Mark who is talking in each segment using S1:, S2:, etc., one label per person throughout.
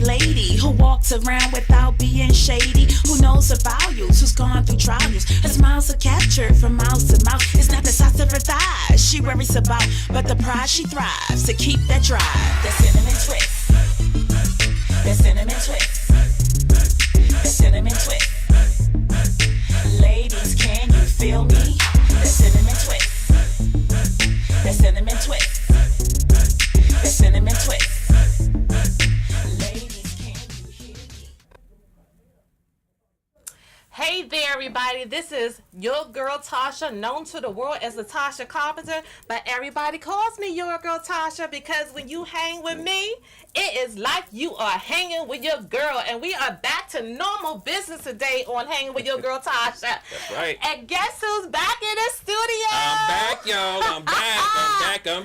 S1: lady who walks around without being shady, who knows her values, who's gone through trials. Her smiles are captured from mouth to mouth. It's not the size of her thighs she worries about, but the pride she thrives to keep that drive. That cinnamon twist. That cinnamon twist. That cinnamon twist. Ladies, can you feel me? That cinnamon twist. That cinnamon twist. That cinnamon twist. Ladies, can you hear me?
S2: Hey there, everybody. This is Your Girl Tasha, known to the world as the Tasha Carpenter, but everybody calls me Your Girl Tasha because when you hang with me, it is like you are hanging with your girl. And we are back to normal business today on Hanging with Your Girl Tasha.
S3: That's right.
S2: And guess who's back in the studio?
S3: I'm back, y'all. I'm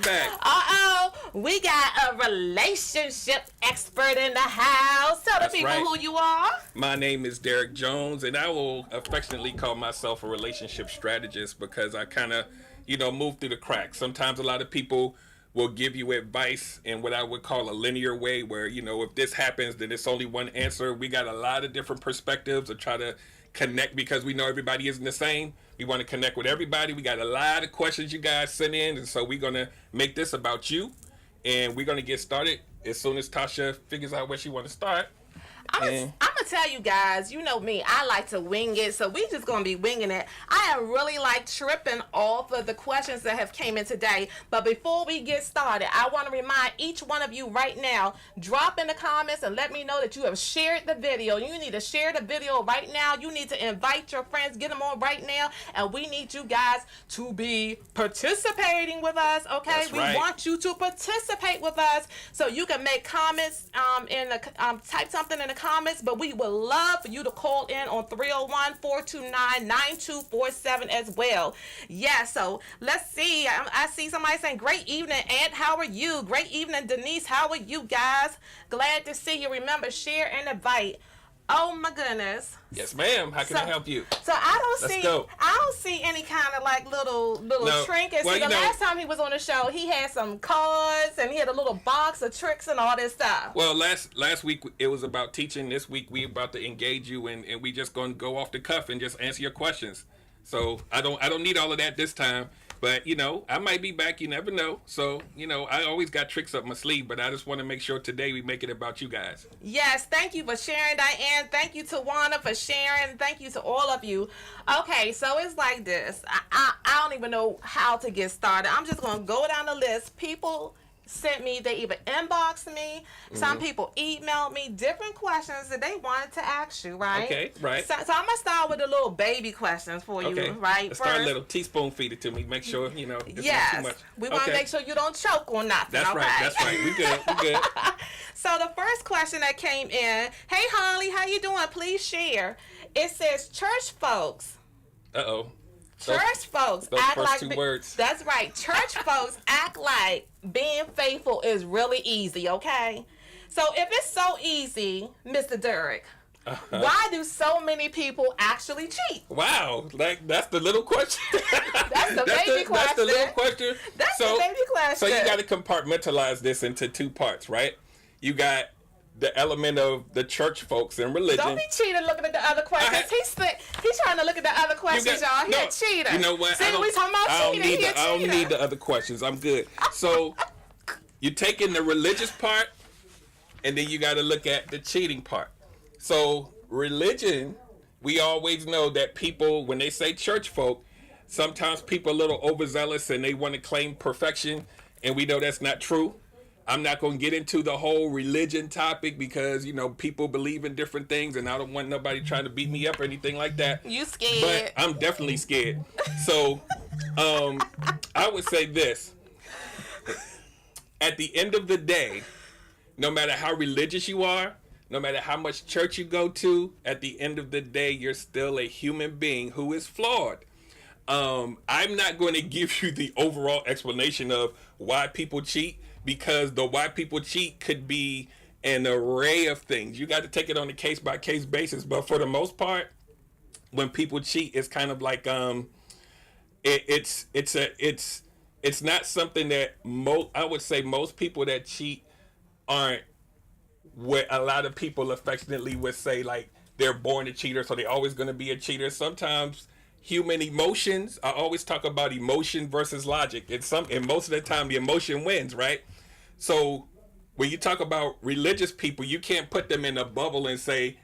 S3: back.
S2: Uh-oh. We got a relationship expert in the house. Tell the people who you are.
S3: My name is Derrick Jones, and I will affectionately call myself a relationship strategist because I kind of, move through the cracks. Sometimes a lot of people will give you advice in what I would call a linear way where, if this happens, then it's only one answer. We got a lot of different perspectives to try to connect because we know everybody isn't the same. We want to connect with everybody. We got a lot of questions you guys sent in, and so we're going to make this about you, and we're going to get started as soon as Tasha figures out where she want to start.
S2: I'm gonna tell you guys, you know me, I like to wing it, so we just gonna be winging it. I am really tripping off of the questions that have came in today. But before we get started, I want to remind each one of you right now, drop in the comments and let me know that you have shared the video. You need to share the video right now. You need to invite your friends, get them on right now, and we need you guys to be participating with us. Okay,
S3: That's right.
S2: We want you to participate with us, so you can make comments type something in the comments, but we would love for you to call in on 301-429-9247 as well. Yeah, so let's see. I see somebody saying, great evening, Aunt. How are you? Great evening, Denise. How are you guys? Glad to see you. Remember, share and invite. Oh my goodness.
S3: Yes, ma'am. How can I help you?
S2: So I don't
S3: Let's
S2: see any kind of little
S3: No.
S2: trinkets.
S3: Well,
S2: See, the last time he was on the show, he had some cards and he had a little box of tricks and all this stuff.
S3: Well, last week it was about teaching. This week we about to engage you, and we just gonna go off the cuff and just answer your questions. So I don't need all of that this time. But, I might be back. You never know. So, I always got tricks up my sleeve, but I just want to make sure today we make it about you guys.
S2: Yes, thank you for sharing, Diane. Thank you to Wanda for sharing. Thank you to all of you. Okay, so it's like this. I don't even know how to get started. I'm just going to go down the list. People sent me, they either inboxed me, some people emailed me different questions that they wanted to ask you, right?
S3: Okay, right.
S2: So I'm going to start with the little baby questions for you, right?
S3: Let's start a little teaspoon feed it to me. Make sure, it's not too much.
S2: We want to make sure you don't choke on nothing,
S3: That's
S2: okay?
S3: right, that's right. We good.
S2: So the first question that came in, hey, Holly, how you doing? Please share. It says, church folks.
S3: Uh-oh.
S2: Church folks
S3: those
S2: act
S3: first
S2: like
S3: two words.
S2: That's right. Church folks act like being faithful is really easy, okay? So if it's so easy, Mr. Derrick, why do so many people actually cheat?
S3: Wow, that's the little question.
S2: That's the baby question.
S3: That's the little question.
S2: That's the baby question.
S3: So you got to compartmentalize this into two parts, right? You got the element of the church folks and religion.
S2: Don't be cheating looking at the other questions. He's trying to look at the other questions, y'all. He a cheater.
S3: You know what?
S2: See, we talking about cheating.
S3: I don't need the other questions. I'm good. So you take in the religious part, and then you got to look at the cheating part. So religion, we always know that people, when they say church folk, sometimes people are a little overzealous and they want to claim perfection, and we know that's not true. I'm not going to get into the whole religion topic because, people believe in different things and I don't want nobody trying to beat me up or anything like that.
S2: You scared.
S3: But I'm definitely scared. So I would say this. At the end of the day, no matter how religious you are, no matter how much church you go to, at the end of the day, you're still a human being who is flawed. I'm not going to give you the overall explanation of why people cheat, because the why people cheat could be an array of things. You got to take it on a case-by-case basis. But for the most part, when people cheat, it's kind of like it's not something that I would say most people that cheat aren't what a lot of people affectionately would say, like they're born a cheater, so they're always going to be a cheater. Sometimes human emotions, I always talk about emotion versus logic. And most of the time the emotion wins, right? So when you talk about religious people, you can't put them in a bubble and say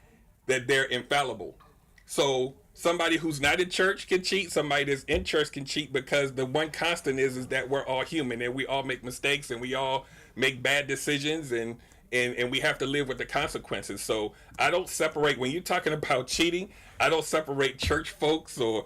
S3: that they're infallible. So somebody who's not in church can cheat. Somebody that's in church can cheat, because the one constant is that we're all human and we all make mistakes and we all make bad decisions, and we have to live with the consequences. So I don't separate, when you're talking about cheating, I don't separate church folks or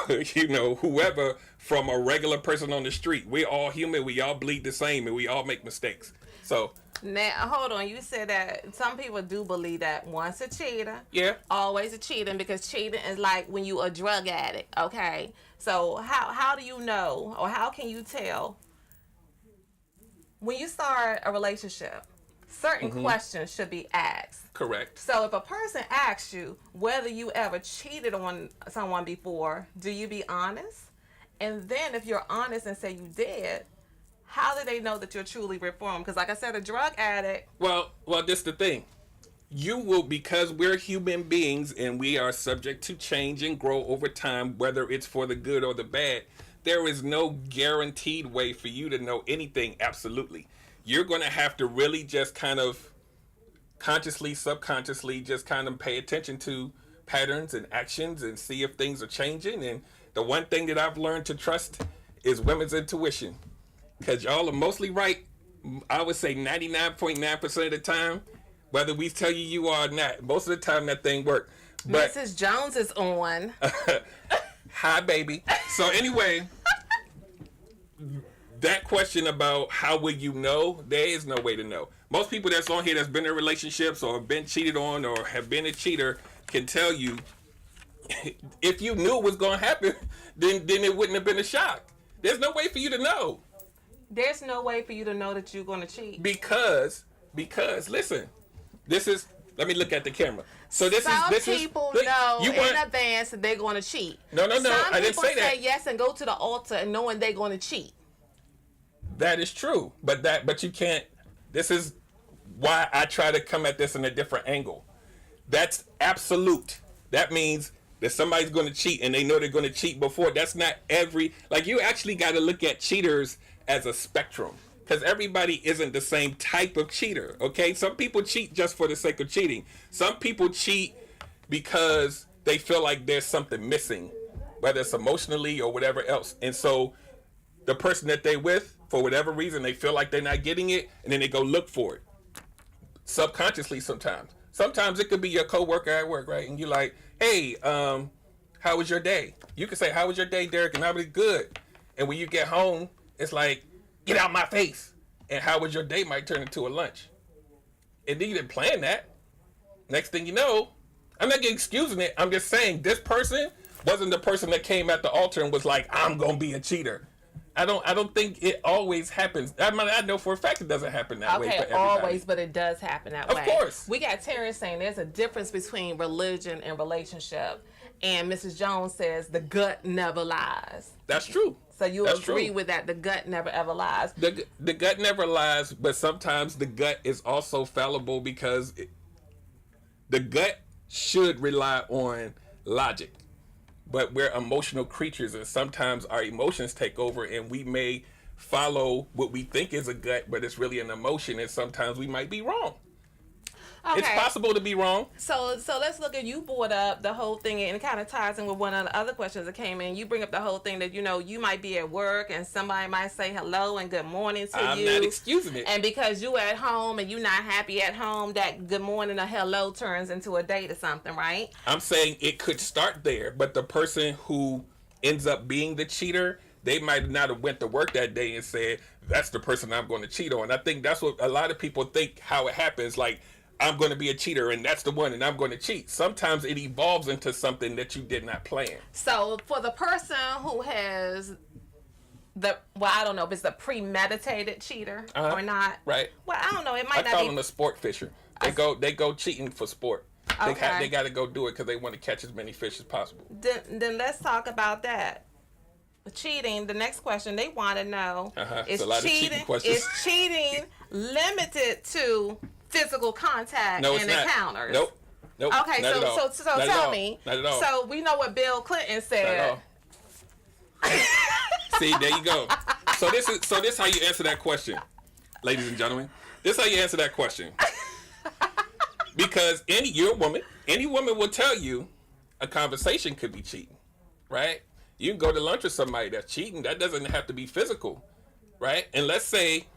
S3: whoever from a regular person on the street. We're all human. We all bleed the same and we all make mistakes. So
S2: now, hold on. You said that some people do believe that once a cheater,
S3: yeah,
S2: always a cheater, because cheating is like when you a drug addict. Okay, so how do you know, or how can you tell when you start a relationship? Certain questions should be asked.
S3: correct.
S2: So if a person asks you whether you ever cheated on someone before, do you be honest? And then if you're honest and say you did, how do they know that you're truly reformed? Because like I said, a drug addict.
S3: Well, this is the thing. You will, because we're human beings and we are subject to change and grow over time, whether it's for the good or the bad. There is no guaranteed way for you to know anything absolutely. You're going to have to really just kind of consciously, subconsciously, just kind of pay attention to patterns and actions and see if things are changing. And the one thing that I've learned to trust is women's intuition. Because y'all are mostly right. I would say 99.9% of the time, whether we tell you you are or not, most of the time that thing works. But
S2: Mrs. Jones is on.
S3: hi, baby. So anyway, that question about how will you know, there is no way to know. Most people that's on here that's been in relationships or been cheated on or have been a cheater can tell you, if you knew it was going to happen, then it wouldn't have been a shock. There's no way for you to know.
S2: There's no way for you to know that you're going to cheat.
S3: Because listen, let me look at the camera. So
S2: Some people know in advance that they're going to cheat.
S3: No,
S2: Some
S3: I didn't say that.
S2: Some people say yes and go to the altar and knowing they're going to cheat.
S3: That is true, but you can't. This is why I try to come at this in a different angle. That's absolute. That means that somebody's going to cheat and they know they're going to cheat before. That's not you actually got to look at cheaters as a spectrum, because everybody isn't the same type of cheater. Okay, some people cheat just for the sake of cheating. Some people cheat because they feel like there's something missing, whether it's emotionally or whatever else, and so the person that they with, for whatever reason, they feel like they're not getting it, and then they go look for it subconsciously. Sometimes it could be your coworker at work, right? And you're like, hey, how was your day? You can say, how was your day, Derrick? And I was good. And when you get home, it's like, get out my face. And how was your day might turn into a lunch. And then you didn't plan that. Next thing you know, I'm not excusing it. I'm just saying this person wasn't the person that came at the altar and was like, I'm going to be a cheater. I don't think it always happens. I know for a fact it doesn't happen that way for everybody.
S2: Always, but it does happen that way.
S3: Of course.
S2: We got Terrence saying there's a difference between religion and relationship. And Mrs. Jones says the gut never lies.
S3: That's true.
S2: So you agree with that? The gut never ever lies.
S3: The gut never lies, but sometimes the gut is also fallible, because the gut should rely on logic. But we're emotional creatures, and sometimes our emotions take over, and we may follow what we think is a gut, but it's really an emotion, and sometimes we might be wrong. Okay. It's possible to be wrong.
S2: So let's look at, you brought up the whole thing, and it kind of ties in with one of the other questions that came in. You bring up the whole thing that, you might be at work and somebody might say hello and good morning to you.
S3: I'm not excusing it.
S2: And because you at home and you're not happy at home, that good morning or hello turns into a date or something, right?
S3: I'm saying it could start there, but the person who ends up being the cheater, they might not have went to work that day and said, that's the person I'm going to cheat on. I think that's what a lot of people think how it happens. Like, I'm going to be a cheater, and that's the one, and I'm going to cheat. Sometimes it evolves into something that you did not plan.
S2: So for the person who has I don't know if it's a premeditated cheater or not.
S3: Right.
S2: Well, I don't know. It might not be.
S3: I call them a sport fisher. They go cheating for sport.
S2: Okay.
S3: They got to go do it because they want to catch as many fish as possible.
S2: Then let's talk about that. Cheating. The next question they want to know is
S3: a lot of cheating questions.
S2: Is cheating limited to physical contact
S3: No, it's
S2: and
S3: not.
S2: encounters.
S3: Nope.
S2: Okay,
S3: not at all.
S2: so
S3: Not at
S2: tell
S3: all.
S2: me.
S3: Not at all.
S2: So we know what Bill Clinton
S3: Not
S2: said.
S3: at all. See, there you go. So this how you answer that question, ladies and gentlemen. This how you answer that question. Because any woman will tell you a conversation could be cheating, right? You can go to lunch with somebody that's cheating. That doesn't have to be physical, right? And let's say,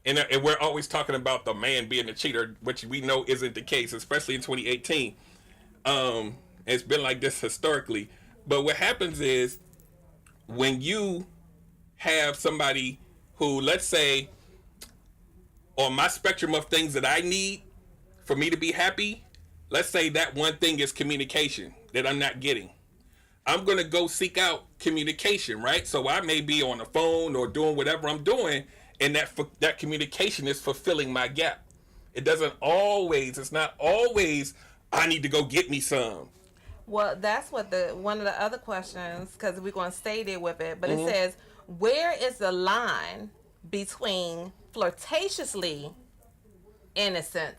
S3: and we're always talking about the man being the cheater, which we know isn't the case, especially in 2018. It's been like this historically. But what happens is when you have somebody who, let's say, on my spectrum of things that I need for me to be happy, let's say that one thing is communication that I'm not getting. I'm going to go seek out communication, right? So I may be on the phone or doing whatever I'm doing, and that communication is fulfilling my gap. It's not always, I need to go get me some.
S2: Well, that's what one of the other questions, because we're going to stay there with it, but it says, where is the line between flirtatiously innocent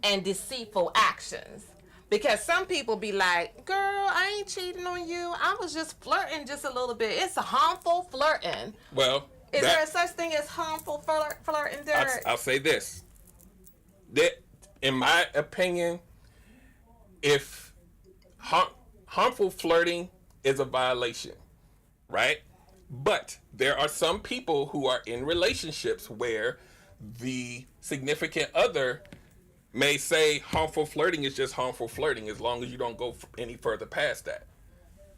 S2: and deceitful actions? Because some people be like, girl, I ain't cheating on you. I was just flirting just a little bit. It's a harmful flirting.
S3: Well,
S2: is there a such thing as harmful flirting, Derrick?
S3: I'll say this. That, in my opinion, if harmful flirting is a violation, right? But there are some people who are in relationships where the significant other may say harmful flirting is just harmful flirting as long as you don't go any further past that.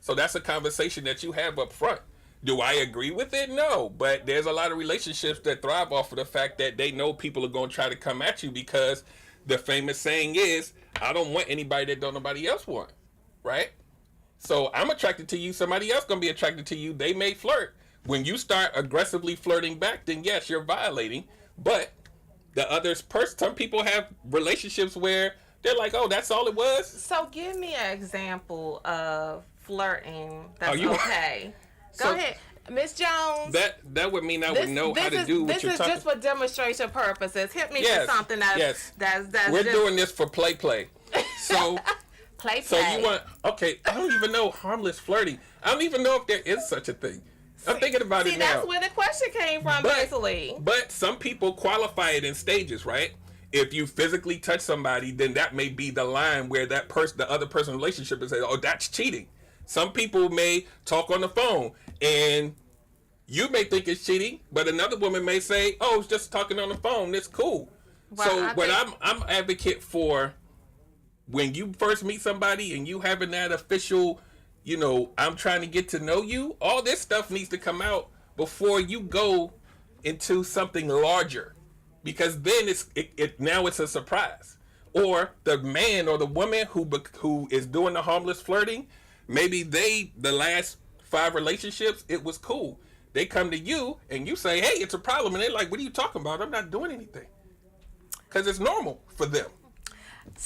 S3: So that's a conversation that you have up front. Do I agree with it? No. But there's a lot of relationships that thrive off of the fact that they know people are going to try to come at you because the famous saying is, I don't want anybody that don't nobody else want. Right? So I'm attracted to you. Somebody else going to be attracted to you. They may flirt. When you start aggressively flirting back, then yes, you're violating. But the others, some people have relationships where they're like, oh, that's all it was.
S2: So give me an example of flirting that's okay. Go ahead. Miss Jones.
S3: That would mean I would know how to do what you're talking about. This is just
S2: for demonstration purposes. Hit me with something that's
S3: We're doing this for play. So
S2: play.
S3: So you want, okay, I don't even know harmless flirting. I don't even know if there is such a thing. I'm thinking about it now.
S2: That's where the question came from, basically.
S3: But some people qualify it in stages, right? If you physically touch somebody, then that may be the line where that person, the other person's relationship is saying, oh, that's cheating. Some people may talk on the phone and you may think it's cheating, but another woman may say, oh, it's just talking on the phone. It's cool. Well, I'm advocate for when you first meet somebody and you having that official, I'm trying to get to know you, all this stuff needs to come out before you go into something larger. Because then now it's a surprise. Or the man or the woman who is doing the harmless flirting, maybe the last 5 relationships, it was cool. They come to you and you say, hey, it's a problem. And they're like, what are you talking about? I'm not doing anything. Because it's normal for them.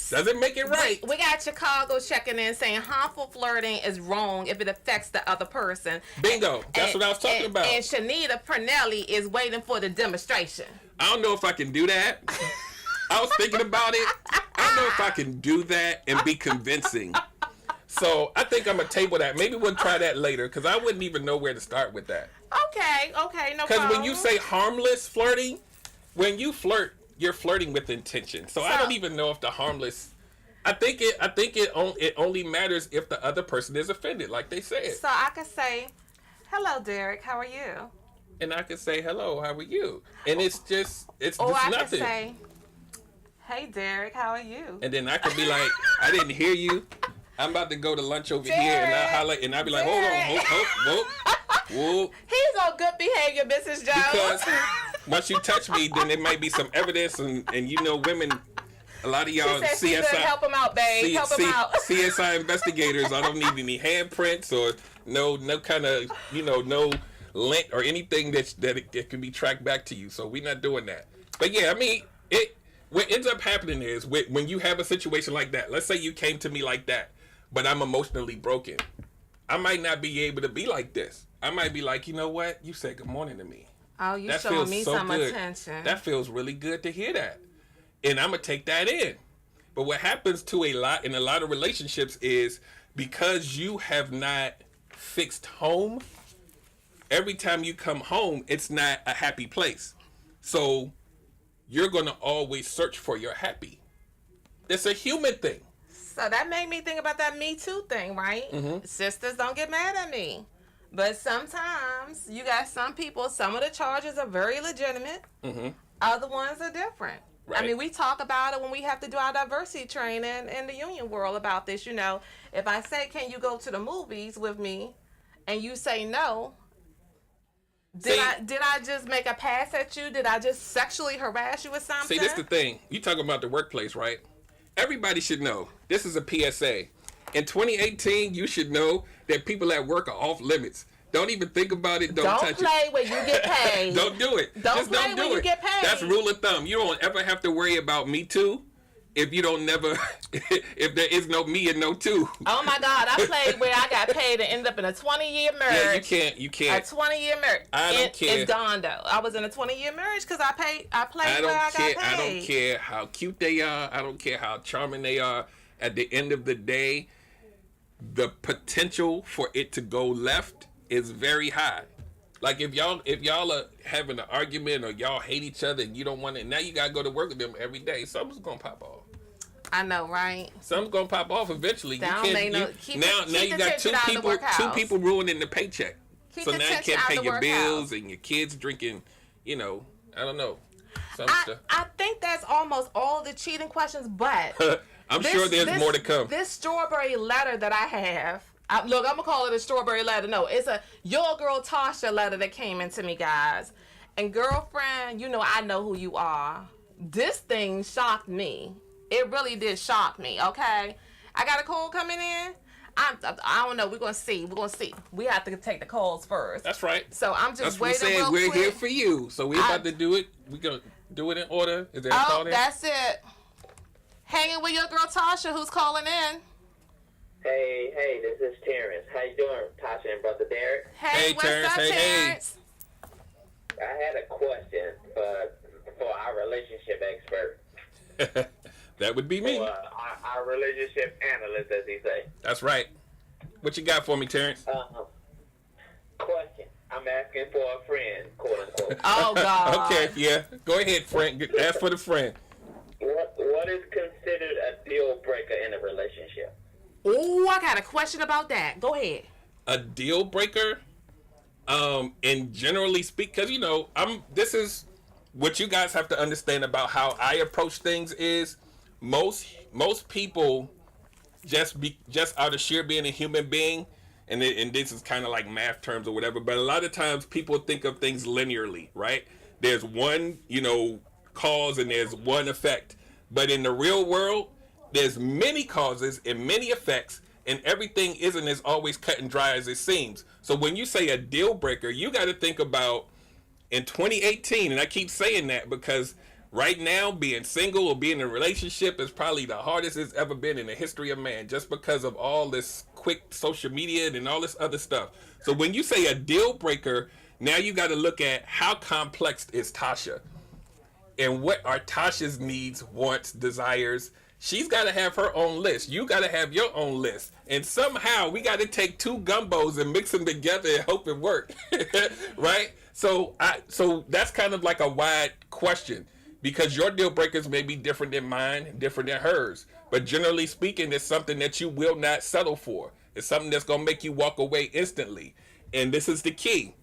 S3: Doesn't make it right.
S2: We got Chicago checking in saying harmful flirting is wrong if it affects the other person.
S3: Bingo. That's what I was talking about.
S2: And Shanita Pernelli is waiting for the demonstration.
S3: I don't know if I can do that. I was thinking about it. I don't know if I can do that and be convincing. So I think I'm going to table that. Maybe we'll try that later because I wouldn't even know where to start with that.
S2: Okay, no problem.
S3: Because when you say harmless flirting, when you flirt, you're flirting with intention. So I don't even know if the harmless. I think it only matters if the other person is offended, like they said.
S2: So I could say, "Hello, Derrick. How are you?"
S3: And I could say, "Hello, how are you?" And it's just nothing.
S2: Could say, "Hey, Derrick. How are you?"
S3: And then I could be like, "I didn't hear you. I'm about to go to lunch over here," and I holler, and I'd be like, "Hold on, whoa."
S2: He's on good behavior, Mrs. Jones.
S3: Because once you touch me, then there might be some evidence, and women, a lot of y'all
S2: CSI, help him out, babe. Help him out.
S3: CSI investigators. I don't need any handprints or no kind of no link or anything that it can be tracked back to you. So we're not doing that. But yeah, I mean, what ends up happening is when you have a situation like that. Let's say you came to me like that, but I'm emotionally broken. I might not be able to be like this. I might be like, you know what? You said good morning to me.
S2: Oh, you showing me some attention.
S3: That feels really good to hear that. and I'm gonna take that in. But what happens to a lot of relationships is because you have not fixed home, every time you come home, it's not a happy place. So you're gonna always search for your happy. It's a human thing.
S2: So that made me think about that Me Too thing, right?
S3: Mm-hmm.
S2: Sisters, don't get mad at me. But sometimes you got some people, some of the charges are very legitimate.
S3: Mm-hmm.
S2: Other ones are different.
S3: Right.
S2: I mean, we talk about it when we have to do our diversity training in the union world about this. You know, if I say, can you go to the movies with me? And you say no. Did I just make a pass at you? Did I just sexually harass you or something?
S3: See, this is the thing. You talking about the workplace, right? Everybody should know. This is a PSA. In 2018, you should know that people at work are off limits. Don't even think about it. Don't touch it.
S2: Don't play when you get paid.
S3: Don't do it.
S2: Don't play when you get paid.
S3: That's rule of thumb. You don't ever have to worry about Me Too if you don't never, if there is no me and no two.
S2: Oh my God, I played where I got paid and ended up in a 20-year marriage.
S3: Yeah, you can't.
S2: A 20-year marriage.
S3: I don't care.
S2: It's gone though. I was in a 20-year marriage because I played where I got paid.
S3: I don't care how cute they are. I don't care how charming they are. At the end of the day, the potential for it to go left is very high. Like if y'all are having an argument or y'all hate each other and you don't want it, now you gotta go to work with them every day. Something's gonna pop off.
S2: I know, right?
S3: Something's gonna pop off eventually.
S2: Now
S3: you got two people ruining the paycheck. So now you can't pay your bills and your kids drinking. You know, I don't know.
S2: I think that's almost all the cheating questions, but
S3: I'm sure there's more to come.
S2: This strawberry letter that I have. Look, I'm going to call it a strawberry letter. No, it's a Your Girl Tasha letter that came into me, guys. And girlfriend, you know I know who you are. This thing shocked me. It really did shock me, okay? I got a call coming in. I don't know. We're going to see. We have to take the calls first.
S3: That's right.
S2: So I'm just waiting real quick.
S3: We're here for you. So we're about to do it. We're going to do it in order. Is there a call there?
S2: That's it. Hanging with Your Girl Tasha, who's calling in.
S4: Hey, this is Terrence. How you doing, Tasha and Brother Derrick?
S2: Hey, what's
S3: Terrence.
S2: up, Terrence?
S4: I had a question for our relationship expert.
S3: That would be me.
S4: Our relationship analyst, as he say.
S3: That's right. What you got for me, Terrence?
S4: Question. I'm asking for a friend, quote unquote.
S2: Oh, God.
S3: Okay, yeah. Go ahead, friend. Ask for the friend.
S4: What is considered a deal breaker in a relationship?
S2: Oh, I got a question about that. Go ahead.
S3: A deal breaker, and generally speak, because this is what you guys have to understand about how I approach things is most people just out of sheer being a human being, and this is kind of like math terms or whatever, but a lot of times people think of things linearly, right? There's one, cause and there's one effect, but in the real world, there's many causes and many effects, and everything isn't as always cut and dry as it seems. So when you say a deal breaker, you got to think about in 2018, and I keep saying that because right now being single or being in a relationship is probably the hardest it's ever been in the history of man, just because of all this quick social media and all this other stuff. So when you say a deal breaker, now you got to look at how complex is Tasha and what are Tasha's needs, wants, desires. She's got to have her own list. You got to have your own list. And somehow we got to take two gumbos and mix them together and hope it works. Right? So that's kind of like a wide question because your deal breakers may be different than mine, different than hers. But generally speaking, it's something that you will not settle for. It's something that's going to make you walk away instantly. And this is the key.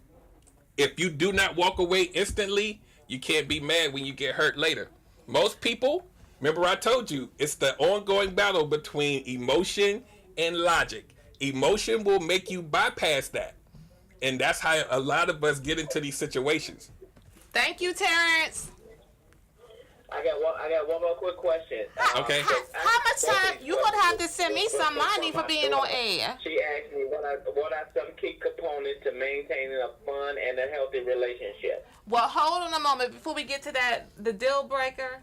S3: If you do not walk away instantly, you can't be mad when you get hurt later. Most people, remember I told you, it's the ongoing battle between emotion and logic. Emotion will make you bypass that. And that's how a lot of us get into these situations.
S2: Thank you, Terrence.
S4: I got one more quick question.
S3: Okay.
S2: How much time? You're going to have to send me some money for being on air.
S4: She asked me what are some key components to maintaining a fun and a healthy relationship.
S2: Well, hold on a moment. Before we get to that, the deal breaker,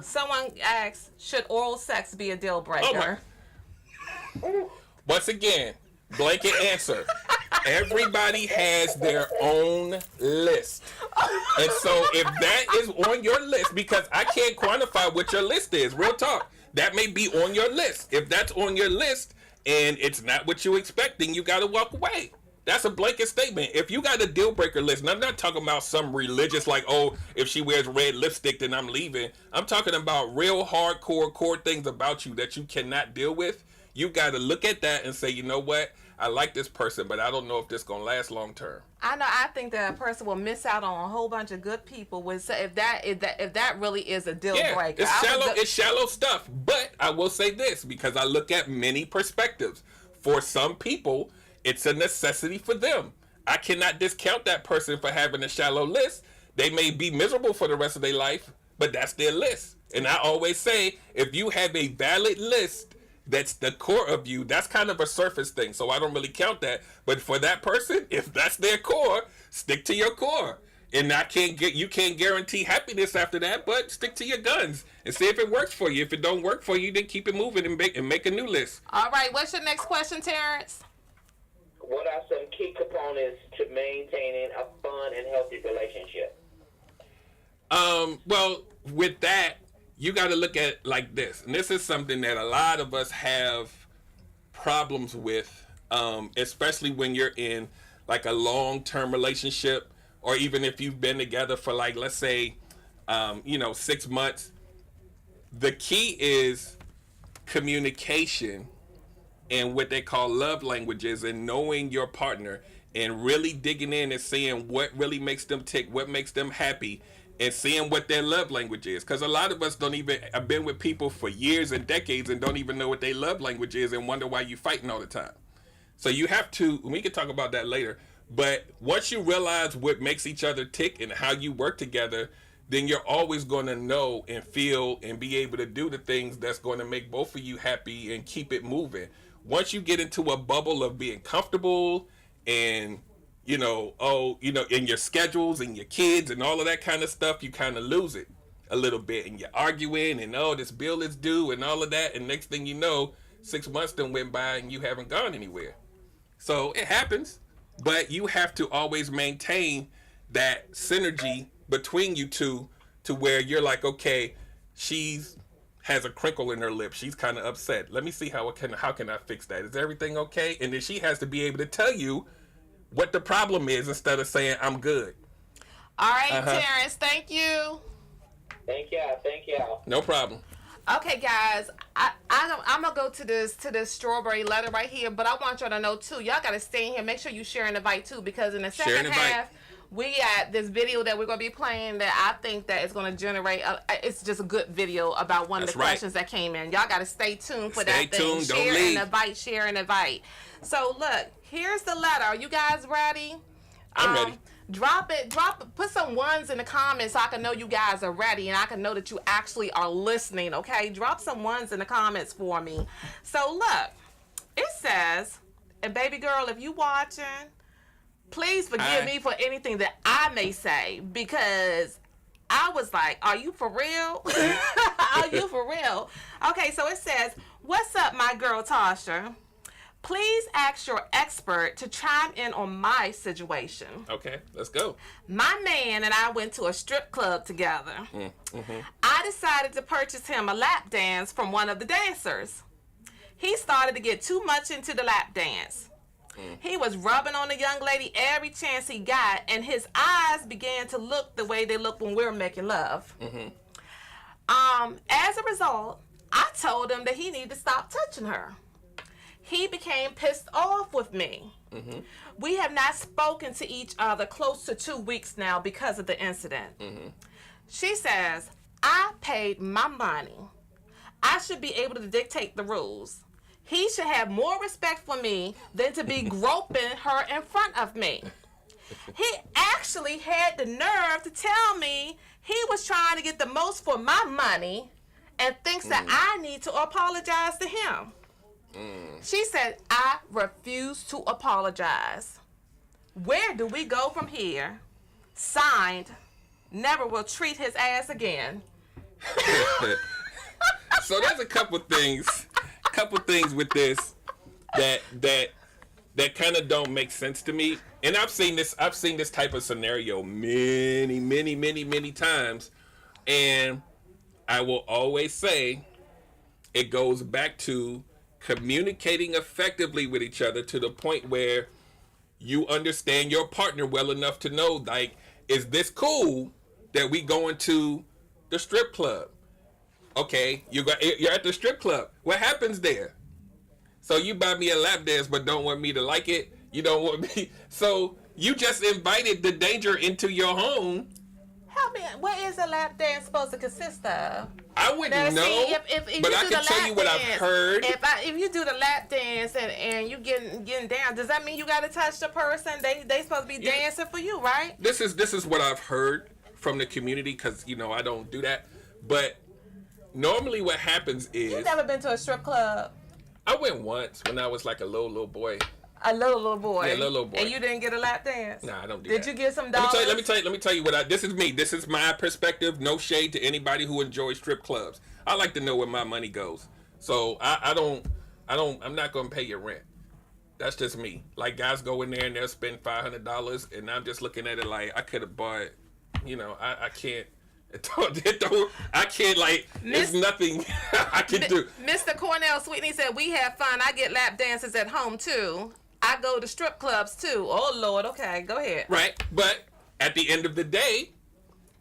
S2: someone asked, should oral sex be a deal breaker?
S3: Once again, blanket answer. Everybody has their own list. And so if that is on your list, because I can't quantify what your list is, real talk, that may be on your list. If that's on your list and it's not what you're expecting, you got to walk away. That's a blanket statement. If you got a deal breaker list, and I'm not talking about some religious like, oh, if she wears red lipstick, then I'm leaving. I'm talking about real hardcore core things about you that you cannot deal with. You got to look at that and say, you know what? I like this person, but I don't know if this gonna last long term.
S2: I know. I think that a person will miss out on a whole bunch of good people. If that really is a deal breaker,
S3: It's shallow stuff. But I will say this, because I look at many perspectives. For some people, it's a necessity for them. I cannot discount that person for having a shallow list. They may be miserable for the rest of their life, but that's their list. And I always say, if you have a valid list that's the core of you, that's kind of a surface thing, so I don't really count that. But for that person, if that's their core, stick to your core. And you can't guarantee happiness after that, but stick to your guns and see if it works for you. If it don't work for you, then keep it moving and make a new list.
S2: All right, what's your next question, Terrence?
S4: What are some key components to maintaining a fun and healthy relationship?
S3: Well, with that, you got to look at it like this. And this is something that a lot of us have problems with, especially when you're in like a long-term relationship, or even if you've been together for like, let's say, 6 months. The key is communication and what they call love languages, and knowing your partner and really digging in and seeing what really makes them tick, what makes them happy, and seeing what their love language is. Because a lot of us have been with people for years and decades and don't even know what their love language is and wonder why you fighting all the time. So you have to, we can talk about that later, but once you realize what makes each other tick and how you work together, then you're always going to know and feel and be able to do the things that's going to make both of you happy and keep it moving. Once you get into a bubble of being comfortable and in your schedules and your kids and all of that kind of stuff, you kind of lose it a little bit, and you're arguing and this bill is due and all of that, and next thing you know, 6 months done went by and you haven't gone anywhere. So it happens, but you have to always maintain that synergy between you two to where you're like, okay, she's has a crinkle in her lip, she's kind of upset, let me see how can I fix that, is everything okay? And then she has to be able to tell you what the problem is instead of saying I'm good.
S2: All right, Terrence, thank you.
S4: Thank y'all.
S3: No problem.
S2: Okay, guys, I'm gonna go to this strawberry letter right here, but I want y'all to know too. Y'all gotta stay in here. Make sure you share and invite too, because in the second half, we got this video that we're gonna be playing that I think that is gonna generate. It's just a good video about one of the questions that came in. Y'all gotta stay tuned for that thing.
S3: Stay tuned.
S2: Share
S3: Don't leave.
S2: and invite. Share and invite. So look, here's the letter. Are you guys ready?
S3: I'm ready.
S2: Drop it, put some ones in the comments so I can know you guys are ready and I can know that you actually are listening, okay? Drop some ones in the comments for me. So look, it says, and baby girl, if you watching, please forgive me for anything that I may say, because I was like, are you for real? Are you for real? Okay, so it says, what's up, my girl Tasha? Please ask your expert to chime in on my situation.
S3: Okay, let's go.
S2: My man and I went to a strip club together. I decided to purchase him a lap dance from one of the dancers. He started to get too much into the lap dance. He was rubbing on the young lady every chance he got, and his eyes began to look the way they look when we're making love. As a result, I told him that he needed to stop touching her. He became pissed off with me. We have not spoken to each other close to 2 weeks now because of the incident. She says, I paid my money. I should be able to dictate the rules. He should have more respect for me than to be groping her in front of me. He actually had the nerve to tell me he was trying to get the most for my money and thinks that I need to apologize to him. She said, I refuse to apologize. Where do we go from here? Signed, never will treat his ass again.
S3: So there's a couple things with this that that kind of don't make sense to me. And I've seen this type of scenario many times. And I will always say it goes back to communicating effectively with each other to the point where you understand your partner well enough to know, like, is this cool that we going to the strip club? Okay, you're at the strip club. What happens there? So you buy me a lap dance but don't want me to like it. You don't want me. So you just invited the danger into your home.
S2: Help me. What is a lap dance supposed to consist of?
S3: I wouldn't know,
S2: see, if
S3: but
S2: you
S3: I
S2: do
S3: can
S2: the
S3: tell
S2: lap
S3: you what I've
S2: dance,
S3: heard.
S2: If you do the lap dance and you getting down, does that mean you got to touch the person? They supposed to be dancing for you, right?
S3: This is what I've heard from the community, because I don't do that. But normally what happens is,
S2: You've never been to a strip club?
S3: I went once when I was like a little boy.
S2: A little boy.
S3: Yeah, little boy.
S2: And you didn't get a lap dance?
S3: Nah, I don't do
S2: Did
S3: that.
S2: you get some dollars?
S3: Let me tell you what this is me. This is my perspective. No shade to anybody who enjoys strip clubs. I like to know where my money goes. So I'm not gonna pay your rent. That's just me. Like, guys go in there and they'll spend $500, and I'm just looking at it like I could have bought. I can't. I can't, like, there's nothing I can do.
S2: Mr. Cornell Sweetney said, we have fun. I get lap dances at home too. I go to strip clubs too. Oh Lord, okay, go ahead.
S3: Right, but at the end of the day,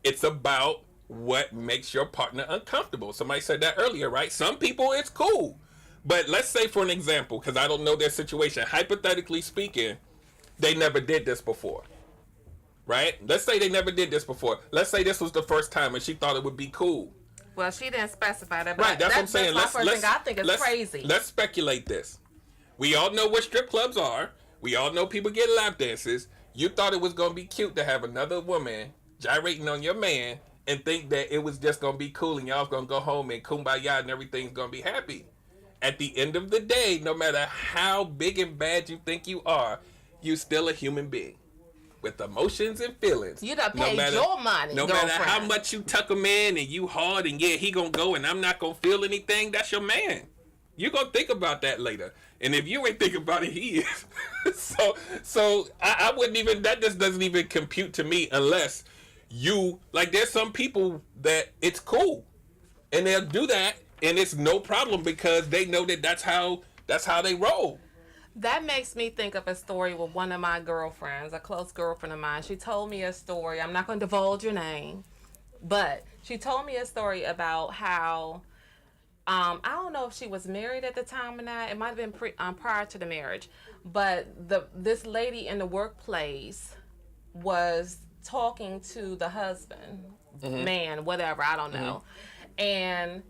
S3: it's about what makes your partner uncomfortable. Somebody said that earlier, right? Some people, it's cool. But let's say, for an example, because I don't know their situation, hypothetically speaking, they never did this before. Right? Let's say they never did this before. Let's say this was the first time and she thought it would be cool.
S2: Well, she didn't specify that. But
S3: right, that's what I'm saying.
S2: That's my first thing I think is crazy.
S3: Let's speculate this. We all know what strip clubs are. We all know people get lap dances. You thought it was going to be cute to have another woman gyrating on your man and think that it was just going to be cool and y'all was going to go home and kumbaya and everything's going to be happy. At the end of the day, no matter how big and bad you think you are, you're still a human being with emotions and feelings.
S2: You done paid your money,
S3: no
S2: girlfriend.
S3: matter how much you tuck him in and you hard and he going to go and I'm not going to feel anything, that's your man. You're going to think about that later. And if you ain't thinking about it, he is. So I wouldn't even, that just doesn't even compute to me unless you, like, there's some people that it's cool. And they'll do that and it's no problem because they know that that's how they roll.
S2: That makes me think of a story with one of my girlfriends, a close girlfriend of mine. She told me a story. I'm not going to divulge your name, but she told me a story about how, I don't know if she was married at the time or not. It might have been prior to the marriage, but this lady in the workplace was talking to the husband, man, whatever, I don't know. And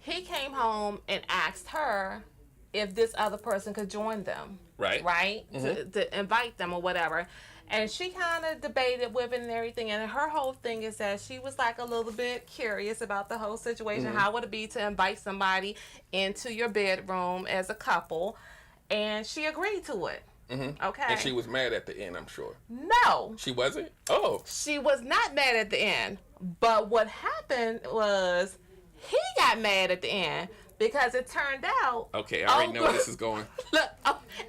S2: he came home and asked her if this other person could join them. Right? To invite them or whatever. And she kind of debated with it and everything. And her whole thing is that she was like a little bit curious about the whole situation. How would it be to invite somebody into your bedroom as a couple? And she agreed to it. Okay.
S3: And she was mad at the end, I'm sure.
S2: No.
S3: She wasn't? Oh.
S2: She was not mad at the end. But what happened was he got mad at the end. Because it turned out...
S3: Okay, I already know where this is going.
S2: Look,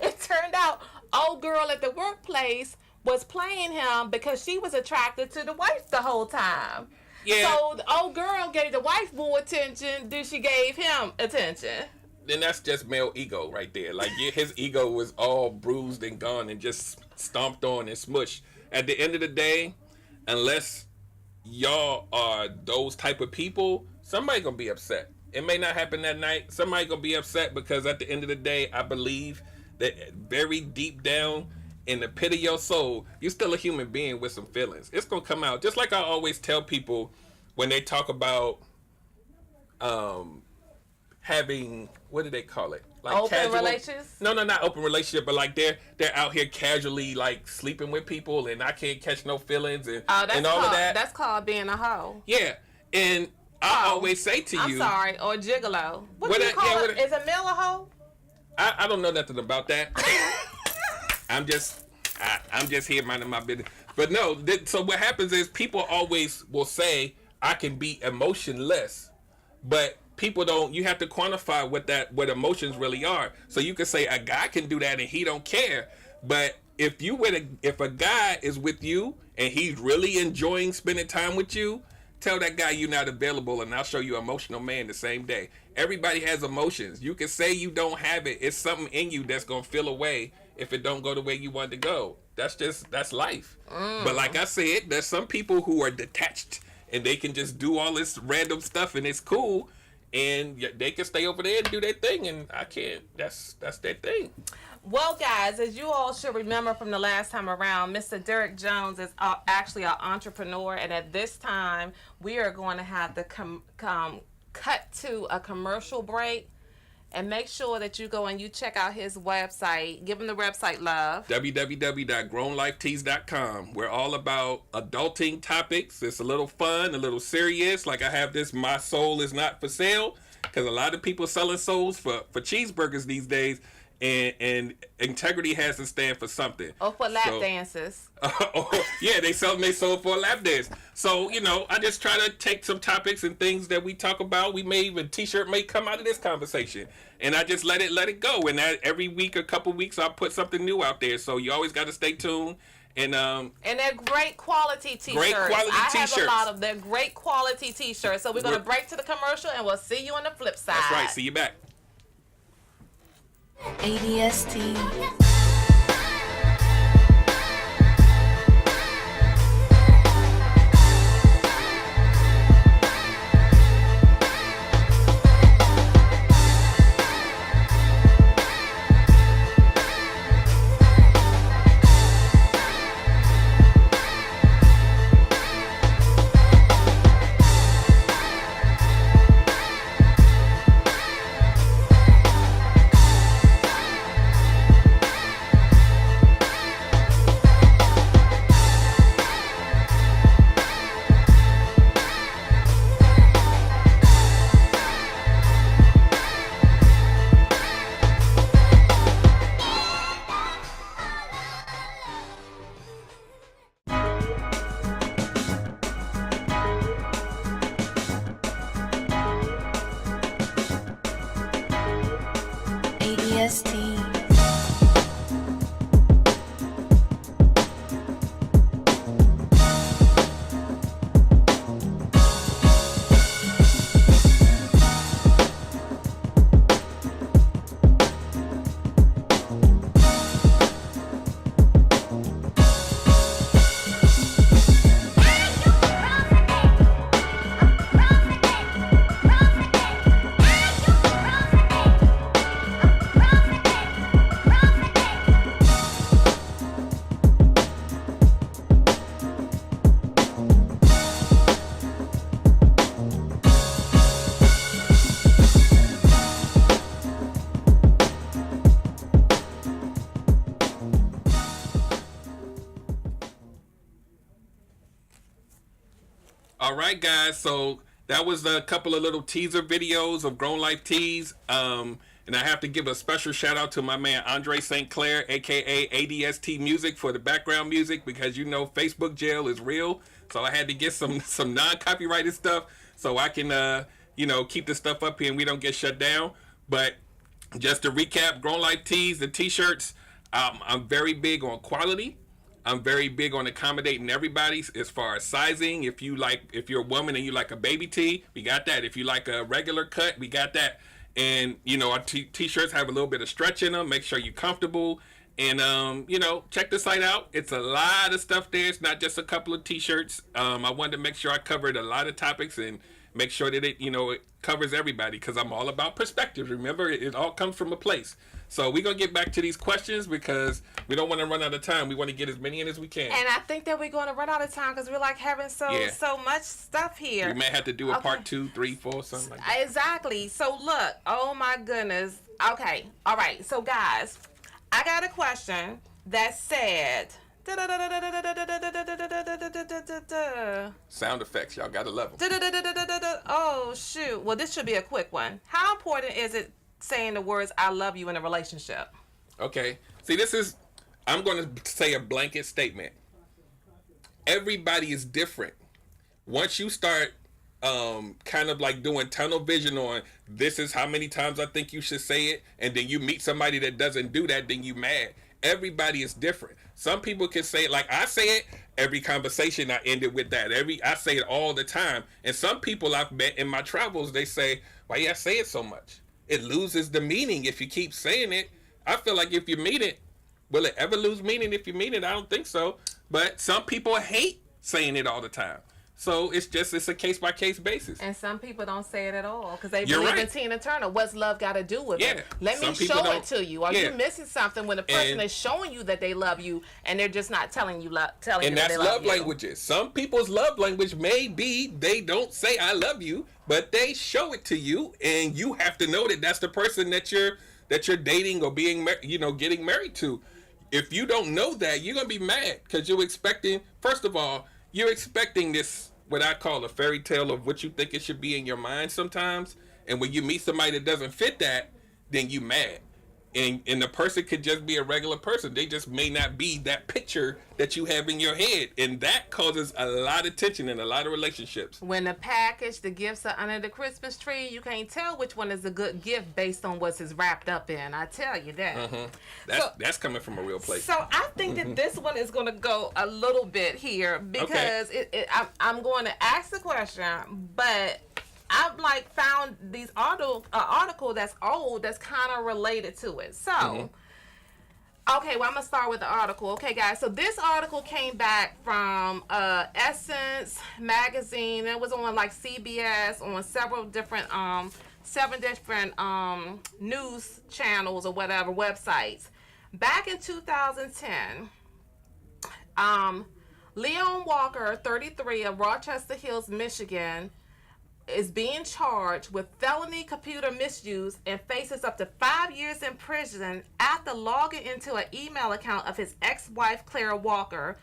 S2: it turned out old girl at the workplace was playing him because she was attracted to the wife the whole time.
S3: Yeah.
S2: So the old girl gave the wife more attention than she gave him attention.
S3: Then that's just male ego right there. Like, his ego was all bruised and gone and just stomped on and smushed. At the end of the day, unless y'all are those type of people, somebody gonna be upset. It may not happen that night. Somebody gonna be upset because at the end of the day, I believe that very deep down in the pit of your soul, you're still a human being with some feelings. It's gonna come out. Just like I always tell people when they talk about having, what do they call it? Like
S2: open relations?
S3: No, not open relationship, but like they're out here casually like sleeping with people and I can't catch no feelings and all of that.
S2: That's called being a hoe.
S3: Yeah, and I always say to you...
S2: I'm sorry, or gigolo. What do you call it? Is a male a hoe?
S3: I don't know nothing about that. I'm just here minding my business. But no, so what happens is people always will say, I can be emotionless. But people don't. You have to quantify what emotions really are. So you can say a guy can do that and he don't care, but if a guy is with you and he's really enjoying spending time with you, tell that guy you're not available, and I'll show you an emotional man the same day. Everybody has emotions. You can say you don't have it. It's something in you that's gonna feel away if it don't go the way you want it to go. That's life. But like I said, there's some people who are detached and they can just do all this random stuff and it's cool, and they can stay over there and do their thing, and I can't. That's their thing.
S2: Well, guys, as you all should remember from the last time around, Mr. Derrick Jones is actually an entrepreneur, and at this time, we are going to have to cut to a commercial break. And make sure that you go and you check out his website. Give him the website love.
S3: www.grownlifetees.com. We're all about adulting topics. It's a little fun, a little serious. Like I have this, my soul is not for sale, because a lot of people selling souls for cheeseburgers these days. And integrity has to stand for something.
S2: Or for lap dances.
S3: Yeah, they sell their soul for a lap dance. So, I just try to take some topics and things that we talk about. We may even t-shirt may come out of this conversation. And I just let it go. And every week, a couple weeks, I'll put something new out there. So you always got to stay tuned. And
S2: they're great quality t-shirts.
S3: Great quality t-shirts.
S2: I have a lot of them. Great quality t-shirts. So we're going to break to the commercial, and we'll see you on the flip side.
S3: That's right. See you back.
S1: ADST. ADST.
S3: All right, guys. So that was a couple of little teaser videos of Grown Life Tees. And I have to give a special shout out to my man Andre St. Clair, aka ADST Music, for the background music, because Facebook jail is real. So I had to get some non-copyrighted stuff so I can keep the stuff up here and we don't get shut down. But just to recap, Grown Life Tees, the t-shirts, I'm very big on quality. I'm very big on accommodating everybody as far as sizing. If you're a woman and you like a baby tee, we got that. If you like a regular cut, we got that. And our t-shirts have a little bit of stretch in them. Make sure you're comfortable. And check the site out. It's a lot of stuff there. It's not just a couple of t-shirts. I wanted to make sure I covered a lot of topics and make sure that it covers everybody, because I'm all about perspectives. Remember, it all comes from a place. So we're going to get back to these questions because we don't want to run out of time. We want to get as many in as we can.
S2: And I think that we're going to run out of time because we're having so much stuff here.
S3: We may have to do a part 2, 3, 4, something like that.
S2: Exactly. So look, oh my goodness. Okay. All right. So guys, I got a question that said...
S3: Sound effects. Y'all got to love them.
S2: Oh, shoot. Well, this should be a quick one. How important is it saying the words "I love you" in a relationship?
S3: Okay. See, I'm going to say a blanket statement. Everybody is different. Once you start kind of like doing tunnel vision on this is how many times I think you should say it, and then you meet somebody that doesn't do that, then you mad. Everybody is different. Some people can say it like I say it. Every conversation I ended with that. I say it all the time. And some people I've met in my travels, they say, "Why you say it so much? It loses the meaning if you keep saying it." I feel like if you mean it, will it ever lose meaning if you mean it? I don't think so. But some people hate saying it all the time. So it's a case by case basis.
S2: And some people don't say it at all because they
S3: You're
S2: believe in
S3: right.
S2: Tina Turner. What's love got to do with it? Let me
S3: Some people
S2: show
S3: don't-
S2: it to you. Are
S3: Yeah.
S2: you missing something when the person
S3: And-
S2: is showing you that they love you and they're just not telling you
S3: And
S2: that
S3: that's
S2: they
S3: love
S2: love you?
S3: languages. Some people's love language may be they don't say I love you, but they show it to you, and you have to know that that's the person that you're dating or being getting married to. If you don't know that, you're gonna be mad because you're expecting. First of all, you're expecting this what I call a fairy tale of what you think it should be in your mind sometimes, and when you meet somebody that doesn't fit that, then you mad. And the person could just be a regular person. They just may not be that picture that you have in your head. And that causes a lot of tension in a lot of relationships.
S2: When the gifts are under the Christmas tree, you can't tell which one is a good gift based on what's wrapped up in. I tell you that.
S3: That's coming from a real place.
S2: So I think that this one is going to go a little bit here because I'm going to ask the question, but I've found these article that's old that's kind of related to it. So, okay, well I'm gonna start with the article. Okay, guys. So this article came back from Essence magazine. It was on CBS on several different news channels or whatever websites. Back in 2010, Leon Walker, 33, of Rochester Hills, Michigan, is being charged with felony computer misuse and faces up to 5 years in prison after logging into an email account of his ex-wife, Clara Walker,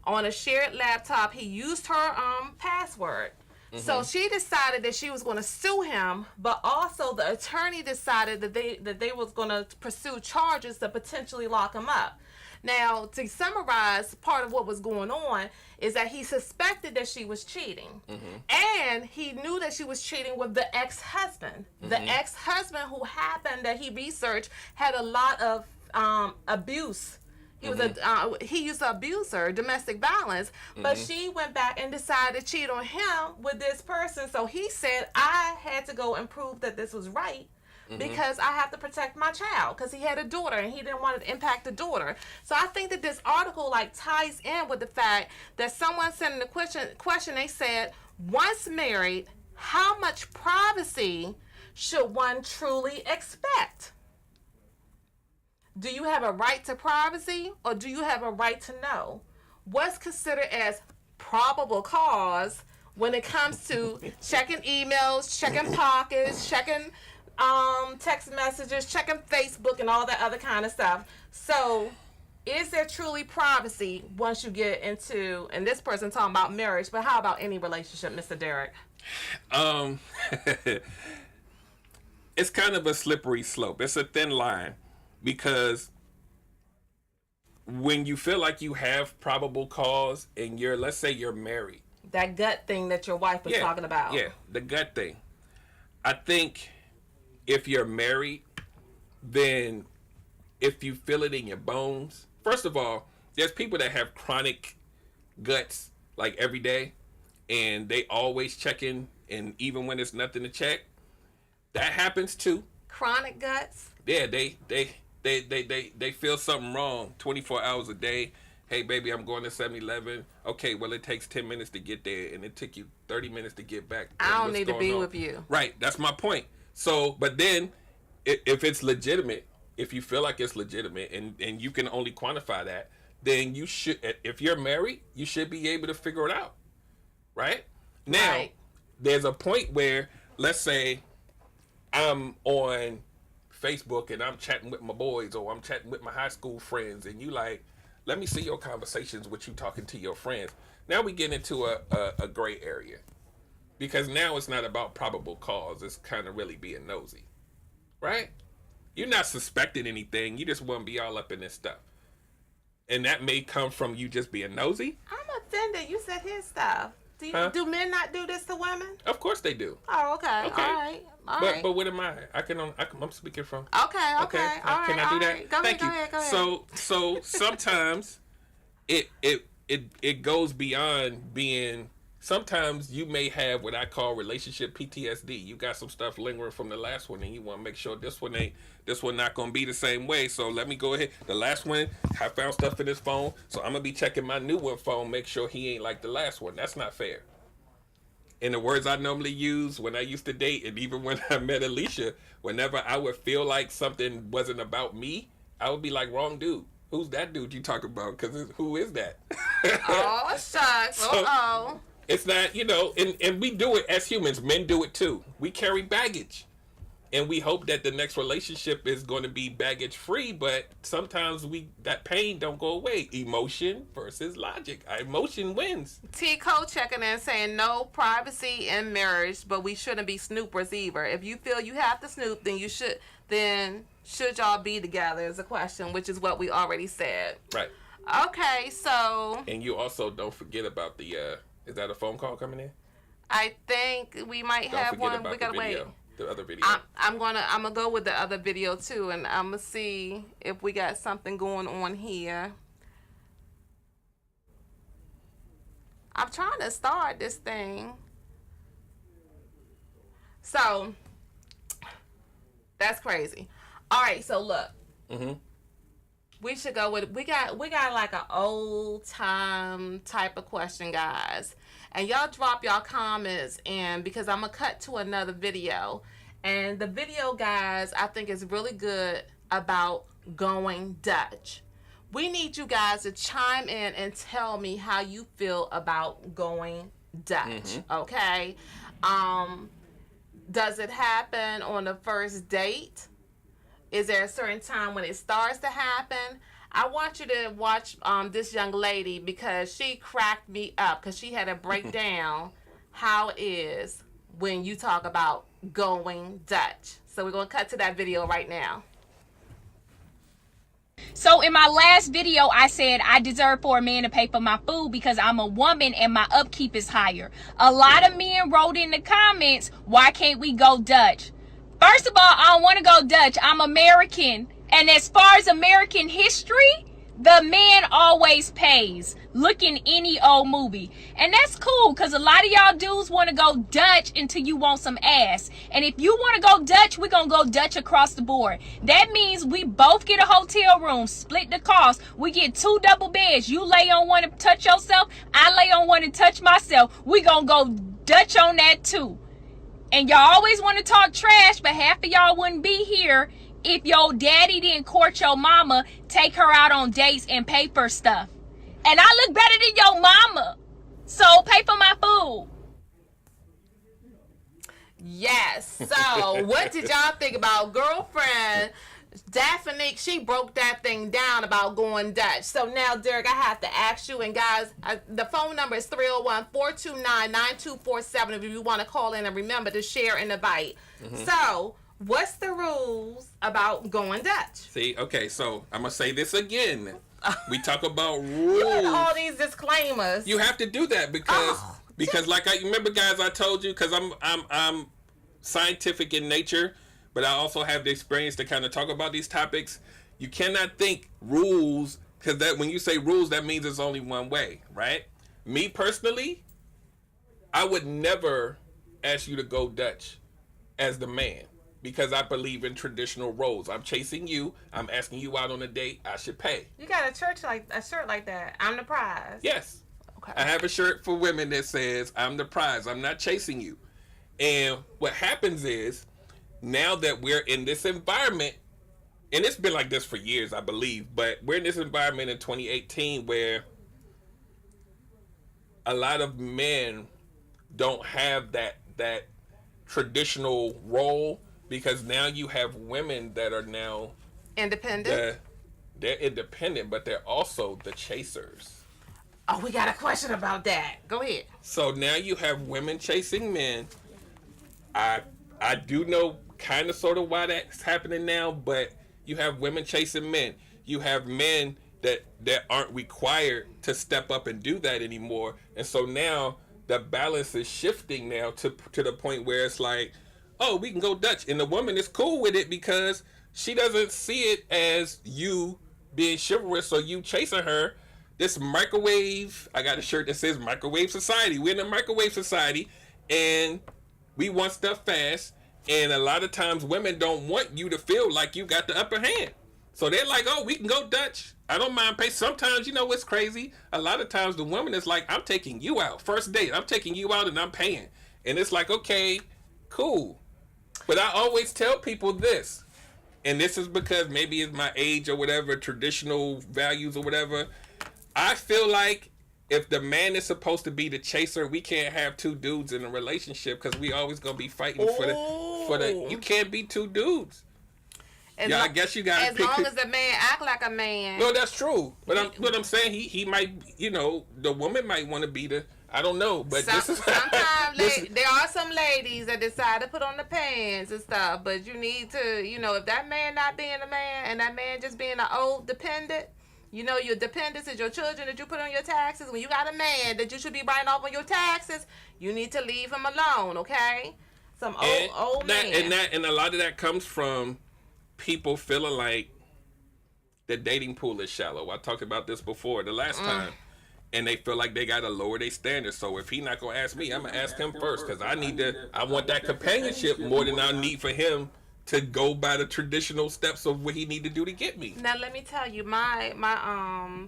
S2: on a shared laptop. He used her password. So she decided that she was going to sue him, but also the attorney decided that they was going to pursue charges to potentially lock him up. Now, to summarize, part of what was going on is that he suspected that she was cheating. And he knew that she was cheating with the ex-husband. The ex-husband who happened that he researched had a lot of abuse. He was he used to abuse her, domestic violence, but she went back and decided to cheat on him with this person. So he said, I had to go and prove that this was right. Because I have to protect my child, because he had a daughter and he didn't want to impact the daughter. So I think that this article ties in with the fact that someone sent in the question. They said, once married, how much privacy should one truly expect? Do you have a right to privacy, or do you have a right to know? What's considered as probable cause when it comes to checking emails, checking pockets, checking text messages, checking Facebook, and all that other kind of stuff. So, is there truly privacy once you get into, and this person talking about marriage, but how about any relationship, Mr. Derrick?
S3: It's kind of a slippery slope. It's a thin line, because when you feel like you have probable cause and let's say you're married.
S2: That gut thing that your wife was talking about.
S3: Yeah, the gut thing. I think if you're married, then if you feel it in your bones, first of all, there's people that have chronic guts every day, and they always checking, and even when there's nothing to check, that happens too.
S2: Chronic guts?
S3: Yeah, they feel something wrong 24 hours a day. Hey, baby, I'm going to 7-Eleven. Okay, well, it takes 10 minutes to get there, and it took you 30 minutes to get back.
S2: I don't need to be with you.
S3: Right, that's my point. So, but then, if it's legitimate, if you feel like it's legitimate, and you can only quantify that, then you should, if you're married, you should be able to figure it out. Right? Now, there's a point where, let's say, I'm on Facebook and I'm chatting with my boys, or I'm chatting with my high school friends, and you let me see your conversations with you talking to your friends. Now we get into a gray area, because now it's not about probable cause. It's kind of really being nosy, right? You're not suspecting anything. You just want to be all up in this stuff. And that may come from you just being nosy.
S2: I'm offended. You said his stuff. Do men not do this to women?
S3: Of course they do.
S2: Oh, okay.
S3: Okay.
S2: All right. All right.
S3: But what am I? I'm speaking from.
S2: Okay. All right.
S3: Can I do that?
S2: Right. Go
S3: Thank
S2: ahead.
S3: you. So sometimes it goes beyond being. Sometimes you may have what I call relationship PTSD. You got some stuff lingering from the last one, and you want to make sure this one not gonna be the same way. So let me go ahead. The last one, I found stuff in his phone, so I'm gonna be checking my new one phone, make sure he ain't like the last one. That's not fair. In the words I normally use when I used to date, and even when I met Alicia, whenever I would feel like something wasn't about me, I would be like, wrong dude. Who's that dude you talk about? Because who is that?
S2: Oh, shucks. Uh-oh.
S3: It's not, and we do it as humans. Men do it too. We carry baggage. And we hope that the next relationship is going to be baggage free, but sometimes that pain don't go away. Emotion versus logic. Emotion wins.
S2: T. Cole checking in saying no privacy in marriage, but we shouldn't be snoopers either. If you feel you have to snoop, then should y'all be together is a question, which is what we already said.
S3: Right.
S2: Okay, so.
S3: And you also don't forget about the, is that a phone call coming in?
S2: I think we might have one. We gotta wait.
S3: The other video.
S2: I'm gonna go with the other video too, and I'm gonna see if we got something going on here. I'm trying to start this thing. So that's crazy. All right, so look.
S3: Mm-hmm.
S2: We should go with we got like an old time type of question, guys. And y'all drop y'all comments in because I'm gonna cut to another video. And the video, guys, I think is really good about going Dutch. We need you guys to chime in and tell me how you feel about going Dutch. Okay? Does it happen on the first date? Is there a certain time when it starts to happen? I want you to watch this young lady because she cracked me up because she had to break down how it is when you talk about going Dutch. So we're going to cut to that video right now.
S5: So in my last video, I said I deserve for a man to pay for my food because I'm a woman and my upkeep is higher. A lot of men wrote in the comments, why can't we go Dutch? First of all, I don't want to go Dutch. I'm American. And as far as American history, the man always pays. Look in any old movie. And that's cool because a lot of y'all dudes want to go Dutch until you want some ass. And if you want to go Dutch, we're going to go Dutch across the board. That means we both get a hotel room, split the cost. We get 2 double beds. You lay on one and touch yourself. I lay on one and touch myself. We going to go Dutch on that too. And y'all always want to talk trash, but half of y'all wouldn't be here if your daddy didn't court your mama, take her out on dates, and pay for stuff. And I look better than your mama. So pay for my food.
S2: Yes. So what did y'all think about girlfriend Daphne? She broke that thing down about going Dutch. So now, Derrick, I have to ask you, and guys, the phone number is 301-429-9247 if you want to call in, and remember to share and invite. So what's the rules about going Dutch?
S3: See, okay, so I'm gonna say this again. We talk about rules.
S2: All these disclaimers.
S3: You have to do that because like I remember, guys, I told you because I'm scientific in nature, but I also have the experience to kind of talk about these topics. You cannot think rules because that when you say rules, that means it's only one way, right? Me personally, I would never ask you to go Dutch as the man. Because I believe in traditional roles. I'm chasing you. I'm asking you out on a date. I should pay.
S2: You got a shirt like that. I'm the prize.
S3: Yes.
S2: Okay.
S3: I have a shirt for women that says, I'm the prize. I'm not chasing you. And what happens is, now that we're in this environment, and it's been like this for years, I believe, but we're in this environment in 2018 where a lot of men don't have that traditional role. Because now you have women that are now
S2: independent.
S3: They're independent, but they're also the chasers.
S2: Oh, we got a question about that. Go ahead.
S3: So now you have women chasing men. I do know kind of sort of why that's happening now, but you have women chasing men. You have men that aren't required to step up and do that anymore. And so now the balance is shifting now to the point where it's like, oh, we can go Dutch, and the woman is cool with it because she doesn't see it as you being chivalrous or you chasing her. This microwave, I got a shirt that says microwave society. We're in a microwave society, and we want stuff fast, and a lot of times women don't want you to feel like you got the upper hand. So they're like, oh, we can go Dutch. I don't mind pay. Sometimes, you know what's crazy? A lot of times the woman is like, I'm taking you out. First date, I'm taking you out and I'm paying. And it's like, okay, cool. But I always tell people this, and this is because maybe it's my age or whatever, traditional values or whatever. I feel like if the man is supposed to be the chaser, we can't have two dudes in a relationship because we always gonna be fighting for the. You can't be two dudes. Yeah, I guess you gotta
S2: pick. As long as the man act like a man.
S3: No, that's true. But I'm saying he might, you know, the woman might want to be the. I don't know, but sometimes
S2: there are some ladies that decide to put on the pants and stuff. But you need to, you know, if that man not being a man and that man just being an old dependent. You know, your dependents is your children that you put on your taxes. When you got a man that you should be writing off on your taxes, you need to leave him alone, okay? Some old man.
S3: And a lot of that comes from people feeling like the dating pool is shallow. I talked about this before the last time. And they feel like they got to lower their standards. So if he not going to ask me, I'm going to ask him first. Because I want that companionship more than I need for him to go by the traditional steps of what he need to do to get me.
S2: Now let me tell you, my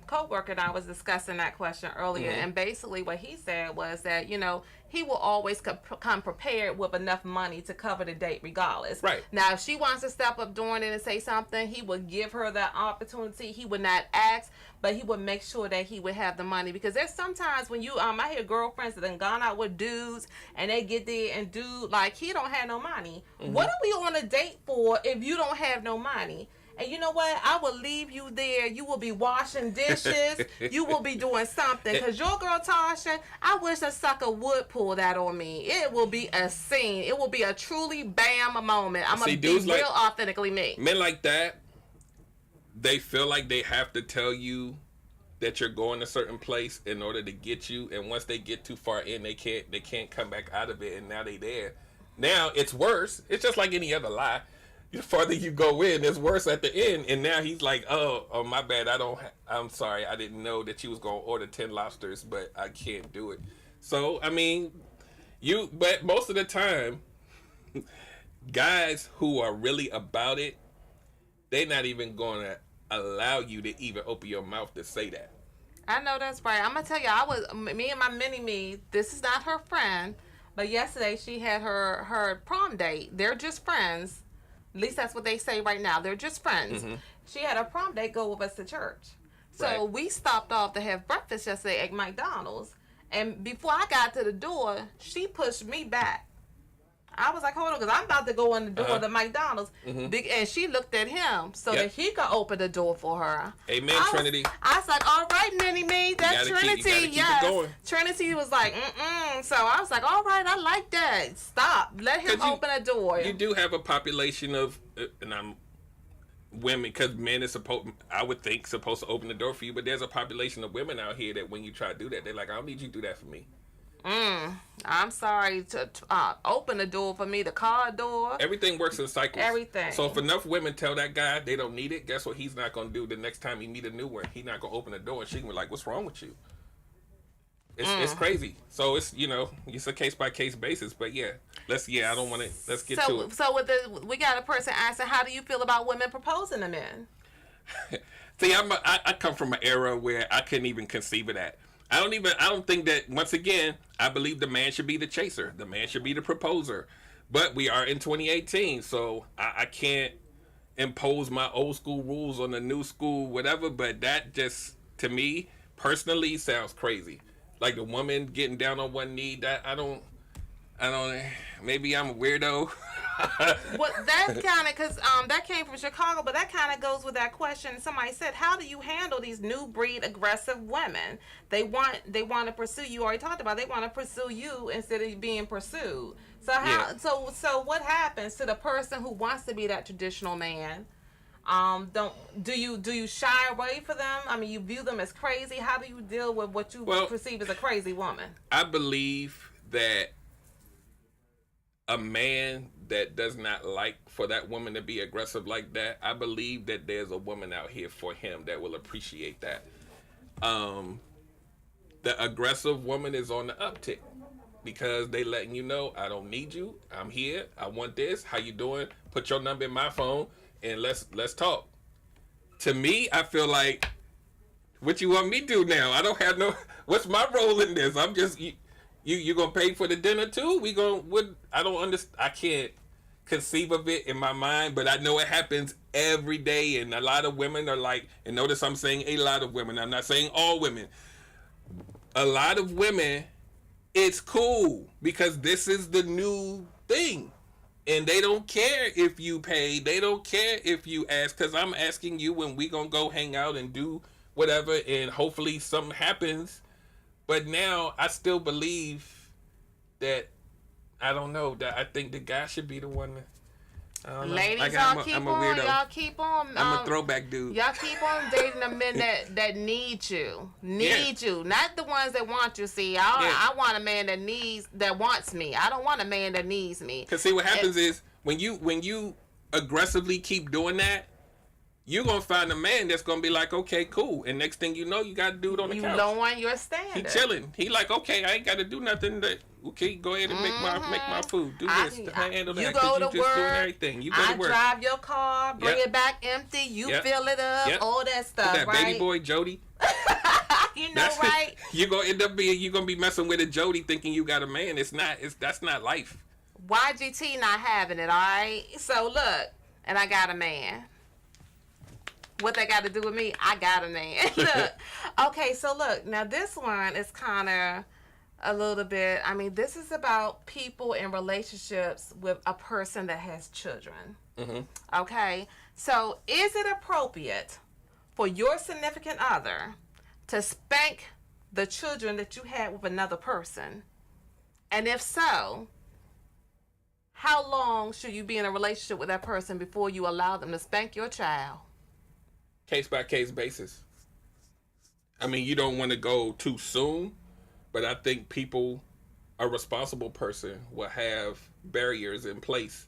S2: coworker and I was discussing that question earlier, and basically what he said was that, you know, he will always come prepared with enough money to cover the date regardless.
S3: Right.
S2: Now if she wants to step up during it and say something, he would give her that opportunity. He would not ask, but he would make sure that he would have the money, because there's sometimes when you I hear girlfriends that have gone out with dudes and they get there and dude like he don't have no money. What are we on a date for if you don't have no money? And you know what? I will leave you there. You will be washing dishes. You will be doing something. Because your girl Tasha, I wish a sucker would pull that on me. It will be a scene. It will be a truly bam moment. I'm going to be real authentically me.
S3: Men like that, they feel like they have to tell you that you're going a certain place in order to get you. And once they get too far in, they can't come back out of it. And now they there. Now it's worse. It's just like any other lie. The farther you go in, it's worse at the end. And now he's like, oh, my bad. I'm sorry. I didn't know that you was going to order 10 lobsters, but I can't do it. So, I mean, but most of the time, guys who are really about it, they're not even going to allow you to even open your mouth to say that.
S2: I know that's right. I'm going to tell you, me and my mini-me, this is not her friend, but yesterday she had her prom date. They're just friends. At least that's what they say right now. They're just friends. She had a prom date go with us to church. So we stopped off to have breakfast yesterday at McDonald's. And before I got to the door, she pushed me back. I was like, hold on, because I'm about to go in the door of the McDonald's. And she looked at him so that he could open the door for her.
S3: Amen, Trinity.
S2: I was like, all right, Mini-Me, that's Trinity. Yes. Trinity was like, So I was like, all right, I like that. Stop. Let him open a door.
S3: You do have a population of, women, because men is supposed to open the door for you, but there's a population of women out here that when you try to do that, they're like, I don't need you to do that for me.
S2: I'm sorry to open the door for me, the car door.
S3: Everything works in cycles.
S2: Everything.
S3: So if enough women tell that guy they don't need it, guess what he's not going to do the next time he meet a new one? He's not going to open the door, and she can be like, what's wrong with you? It's crazy. So it's, you know, it's a case by case basis. But yeah, let's get to it.
S2: So we got a person asking, how do you feel about women proposing to men?
S3: See, I come from an era where I couldn't even conceive of that. I don't think that, once again, I believe the man should be the chaser. The man should be the proposer. But we are in 2018, so I can't impose my old school rules on the new school, whatever. But that just, to me, personally, sounds crazy. Like the woman getting down on one knee, that I don't, maybe I'm a weirdo.
S2: Well, that kind of, because that came from Chicago, but that kind of goes with that question. Somebody said, how do you handle these new breed aggressive women? They want to pursue you. Already talked about, they want to pursue you instead of being pursued. So so what happens to the person who wants to be that traditional man? Don't do you shy away from them? I mean, you view them as crazy. How do you deal with what you perceive as a crazy woman?
S3: I believe that a man that does not like for that woman to be aggressive like that, I believe that there's a woman out here for him that will appreciate that. The aggressive woman is on the uptick because they letting you know, I don't need you. I'm here. I want this. How you doing? Put your number in my phone and let's talk. To me, I feel like, what you want me to do now? I don't have no. What's my role in this? I'm just you gonna pay for the dinner too? I don't understand. I can't conceive of it in my mind, but I know it happens every day, and a lot of women are like. And notice I'm saying a lot of women. I'm not saying all women. A lot of women, it's cool because this is the new thing. And they don't care if you pay. They don't care if you ask, because I'm asking you when we going to go hang out and do whatever, and hopefully something happens. But now I still believe that, I don't know, that I think the guy should be the one to, I don't know.
S2: Ladies, y'all keep on.
S3: I'm a throwback dude.
S2: Y'all keep on dating the men that need you. You. Not the ones that want you. See, I want a man that wants me. I don't want a man that needs me.
S3: Because see, what happens is, when you aggressively keep doing that, you're going to find a man that's going to be like, okay, cool. And next thing you know, you got a dude on the couch.
S2: You lowering your standard.
S3: He chilling. He like, okay, I ain't got to do nothing. Okay, go ahead and make my food. Do this. Handle that.
S2: You go to
S3: just
S2: work.
S3: Doing everything. You go to work.
S2: I drive your car, bring it back empty. You fill it up. All that stuff,
S3: that
S2: right?
S3: baby boy Jody.
S2: You know, right?
S3: You're going to be messing with a Jody thinking you got a man. That's not life.
S2: YGT not having it, all right? So look, and I got a man. What they got to do with me? I got a man. Look. Okay, so look. Now, this one is kind of a little bit... I mean, this is about people in relationships with a person that has children. Mm-hmm. Okay? So, is it appropriate for your significant other to spank the children that you had with another person? And if so, how long should you be in a relationship with that person before you allow them to spank your child?
S3: Case by case basis. I mean, you don't want to go too soon, but I think a responsible person will have barriers in place.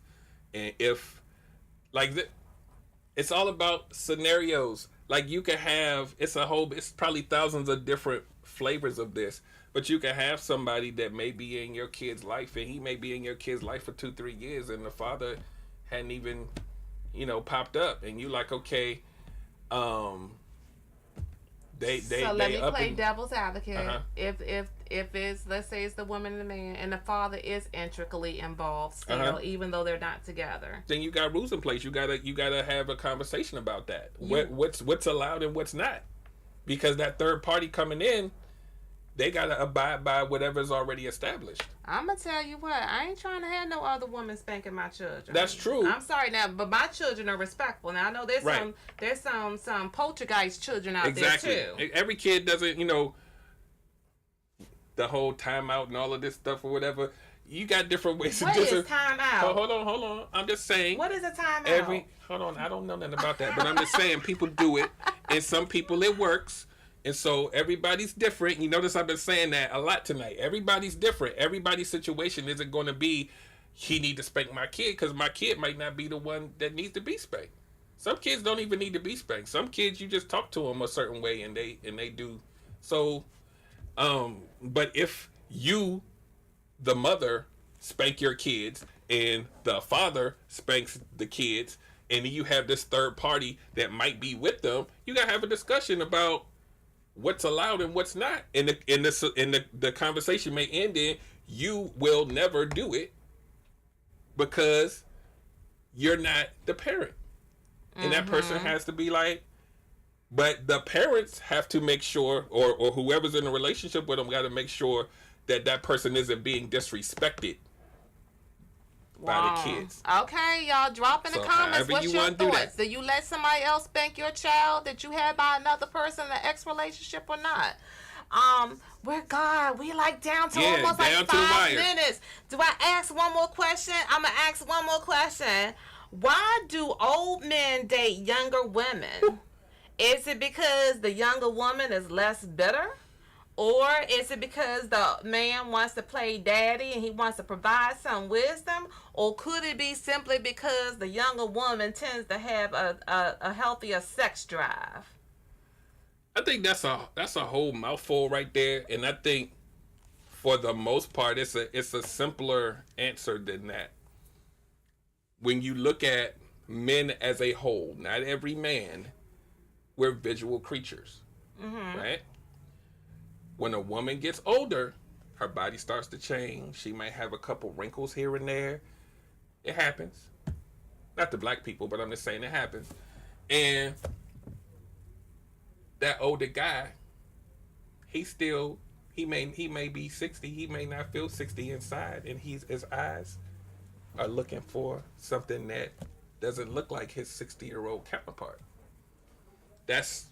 S3: And if, it's all about scenarios. Like, you can have, it's probably thousands of different flavors of this, but you can have somebody that may be in your kid's life, and he may be in your kid's life for 2-3 years, and the father hadn't even, popped up, and you like, okay, let me
S2: play devil's advocate. Uh-huh. If it's, let's say it's the woman and the man, and the father is intricately involved still, even though they're not together,
S3: then you got rules in place. You gotta have a conversation about that. What's allowed and what's not, because that third party coming in, they gotta abide by whatever's already established.
S2: I'm gonna tell you what, I ain't trying to have no other woman spanking my children.
S3: That's true.
S2: I'm sorry now, but my children are respectful. Now I know there's some poltergeist children out there too.
S3: Every kid doesn't, the whole timeout and all of this stuff or whatever. You got different ways.
S2: What is timeout?
S3: Hold on. I'm just saying.
S2: What is a timeout?
S3: Hold on. I don't know nothing about that, but I'm just saying people do it, and some people it works. And so everybody's different. You notice I've been saying that a lot tonight. Everybody's different. Everybody's situation isn't going to be, he need to spank my kid, because my kid might not be the one that needs to be spanked. Some kids don't even need to be spanked. Some kids, you just talk to them a certain way and they do. So, but if you, the mother, spank your kids and the father spanks the kids, and you have this third party that might be with them, you got to have a discussion about what's allowed and what's not, and the conversation may end in, you will never do it because you're not the parent, and that person has to be like, but the parents have to make sure, or whoever's in a relationship with them got to make sure that person isn't being disrespected by the kids.
S2: Okay, y'all drop in the comments. What's your thoughts? Do you let somebody else spank your child that you had by another person in an ex-relationship or not? We like down to almost like 5 minutes. Do I ask one more question? I'm gonna ask one more question. Why do old men date younger women? Is it because the younger woman is less bitter? Or is it because the man wants to play daddy and he wants to provide some wisdom? Or could it be simply because the younger woman tends to have a healthier sex drive?
S3: I think that's a whole mouthful right there, and I think for the most part it's a simpler answer than that. When you look at men as a whole, not every man, we're visual creatures, right? When a woman gets older, her body starts to change. She might have a couple wrinkles here and there. It happens. Not to black people, but I'm just saying it happens. And that older guy, he may be 60. He may not feel 60 inside, and his eyes are looking for something that doesn't look like his 60-year-old counterpart. That's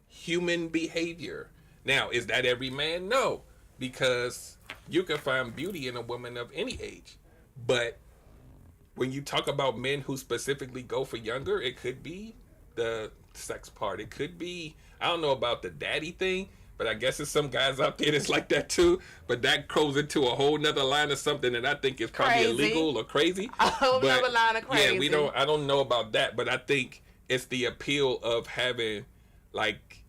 S3: human behavior. Now, is that every man? No, because you can find beauty in a woman of any age. But when you talk about men who specifically go for younger, it could be the sex part. It could be, I don't know about the daddy thing, but I guess there's some guys out there that's like that too. But that goes into a whole nother line of something that I think is probably illegal or crazy.
S2: A whole nother line of crazy.
S3: Yeah, I don't know about that, but I think it's the appeal of having like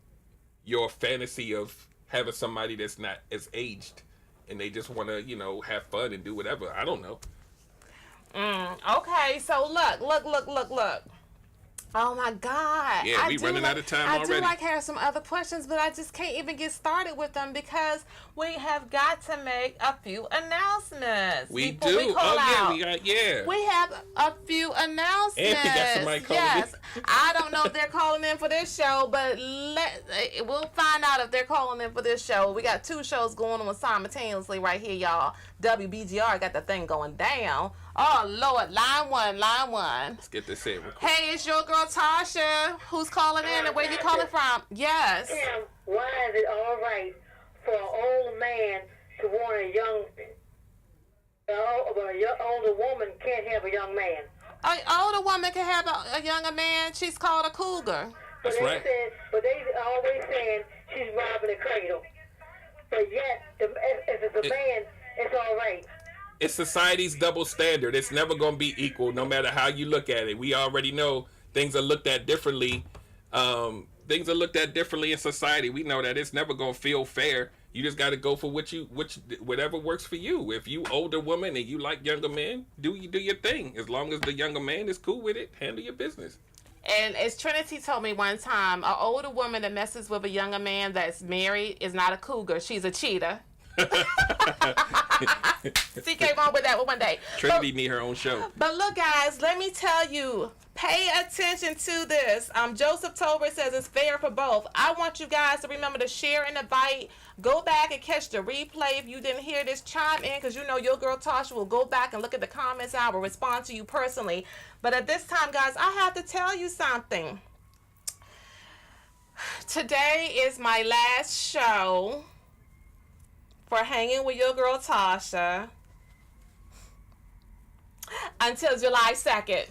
S3: your fantasy of having somebody that's not as aged and they just want to, have fun and do whatever. I don't know.
S2: Okay, so look. Oh my God.
S3: Yeah, we running out of time already.
S2: I do like have some other questions, but I just can't even get started with them because we have got to make a few announcements.
S3: We
S2: before
S3: do.
S2: We call out. We have a few announcements.
S3: And we got somebody calling in.
S2: I don't know if they're calling in for this show, but we'll find out if they're calling in for this show. We got 2 shows going on simultaneously right here, y'all. WBGR got the thing going down. Oh, Lord. Line one.
S3: Let's get this in.
S2: Hey, it's your girl Tasha. Who's calling in and where you calling from? Yes.
S6: Tim, why is it all right for an old man to want a young, older woman can't have a young man?
S2: An older woman can have a younger man. She's called a cougar.
S3: That's right.
S6: But they always saying she's robbing the cradle. But yet, if it's a man, it's all right.
S3: It's society's double standard. It's never going to be equal no matter how you look at it. We already know things are looked at differently. Things are looked at differently in society. We know that it's never going to feel fair. You just got to go for whatever works for you. If you older woman and you like younger men, do your thing. As long as the younger man is cool with it, handle your business.
S2: And as Trinity told me one time, an older woman that messes with a younger man that's married is not a cougar. She's a cheater. CK on with that one day.
S3: Trinity need her own show.
S2: But look, guys, let me tell you, pay attention to this. Joseph Tolbert says it's fair for both. I want you guys to remember to share and invite. Go back and catch the replay if you didn't hear this. Chime in because your girl Tasha will go back and look at the comments. I will respond to you personally. But at this time, guys, I have to tell you something. Today is my last show for hanging with your girl Tasha until July 2nd.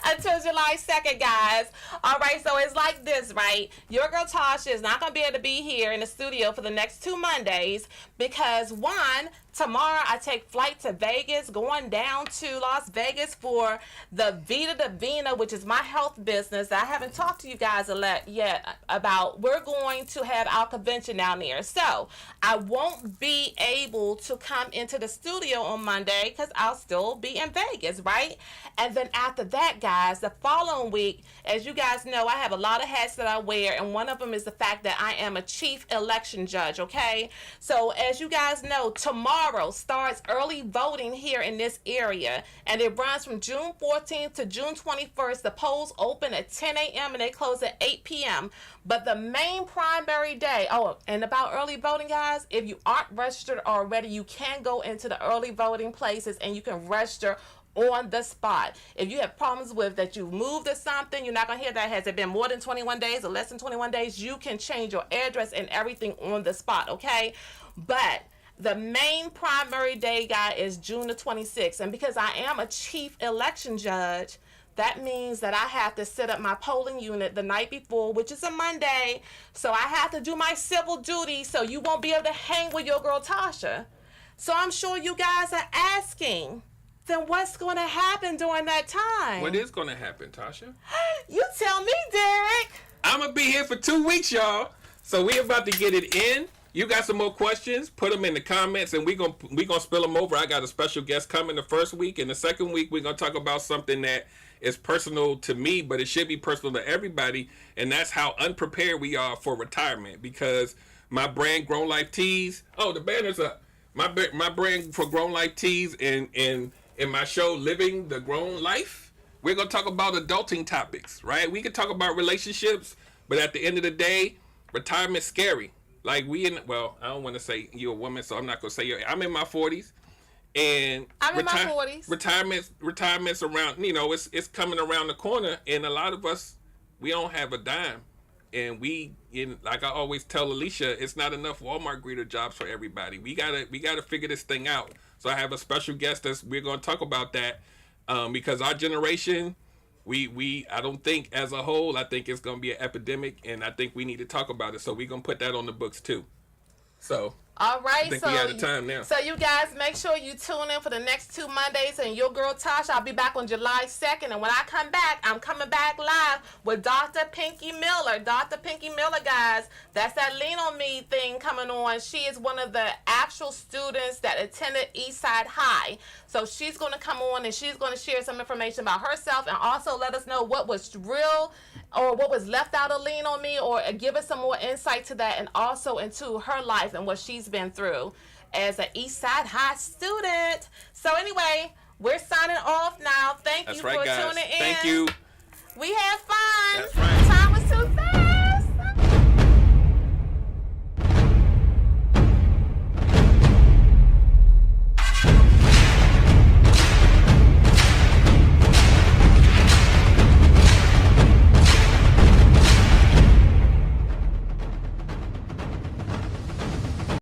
S2: Until July 2nd, guys. All right, so it's like this, right? Your girl Tasha is not going to be able to be here in the studio for the next 2 Mondays because, one, tomorrow I take flight to Vegas, going down to Las Vegas for the Vita Divina, which is my health business. I haven't talked to you guys a lot yet about. We're going to have our convention down there. So I won't be able to come into the studio on Monday because I'll still be in Vegas, right? And then after that, guys, the following week, as you guys know, I have a lot of hats that I wear, and one of them is the fact that I am a chief election judge, okay? So as you guys know, tomorrow starts early voting here in this area, and it runs from June 14th to June 21st. The polls open at 10 a.m. and they close at 8 p.m. But the main primary day, and about early voting, guys, if you aren't registered already, you can go into the early voting places and you can register on the spot. If you have problems with that you've moved or something, you're not going to hear that. Has it been more than 21 days or less than 21 days? You can change your address and everything on the spot, okay? But The main primary day, guy, is June the 26th. And because I am a chief election judge, that means that I have to set up my polling unit the night before, which is a Monday. So I have to do my civil duty, so you won't be able to hang with your girl Tasha. So I'm sure you guys are asking, then what's going to happen during that time?
S3: What is going to happen, Tasha?
S2: You tell me, Derrick.
S3: I'm going to be here for 2 weeks, y'all. So we about to get it in. You got some more questions? Put them in the comments, and we gonna spill them over. I got a special guest coming the first week. And the second week, we're going to talk about something that is personal to me, but it should be personal to everybody, and that's how unprepared we are for retirement. Because my brand, Grown Life Tees, the banner's up. My brand for Grown Life Tees in my show, Living the Grown Life, we're going to talk about adulting topics, right? We can talk about relationships, but at the end of the day, retirement's scary. Like I don't want to say you're a woman, so I'm not going to say I'm in my 40s. And
S2: I'm in my 40s.
S3: Retirement's around, it's coming around the corner, and a lot of us, we don't have a dime. And like I always tell Alicia, it's not enough Walmart greeter jobs for everybody. We gotta figure this thing out. So I have a special guest we're gonna talk about that, because our generation, I don't think as a whole, I think it's gonna be an epidemic, and I think we need to talk about it. So we're gonna put that on the books too. So.
S2: All right,
S3: I think we out of time now.
S2: So you guys make sure you tune in for the next 2 Mondays, and Your Girl Tasha, I'll be back on July 2nd, and when I come back, I'm coming back live with Dr. Pinky Miller. Dr. Pinky Miller, guys, that's that Lean On Me thing coming on. She is one of the actual students that attended Eastside High. So she's going to come on, and she's going to share some information about herself, and also let us know what was real or what was left out of Lean On Me, or give us some more insight to that, and also into her life and what she's been through as an Eastside High student. So anyway, we're signing off now. Thank you for tuning in.
S3: Thank you.
S2: We had fun.
S3: That's right.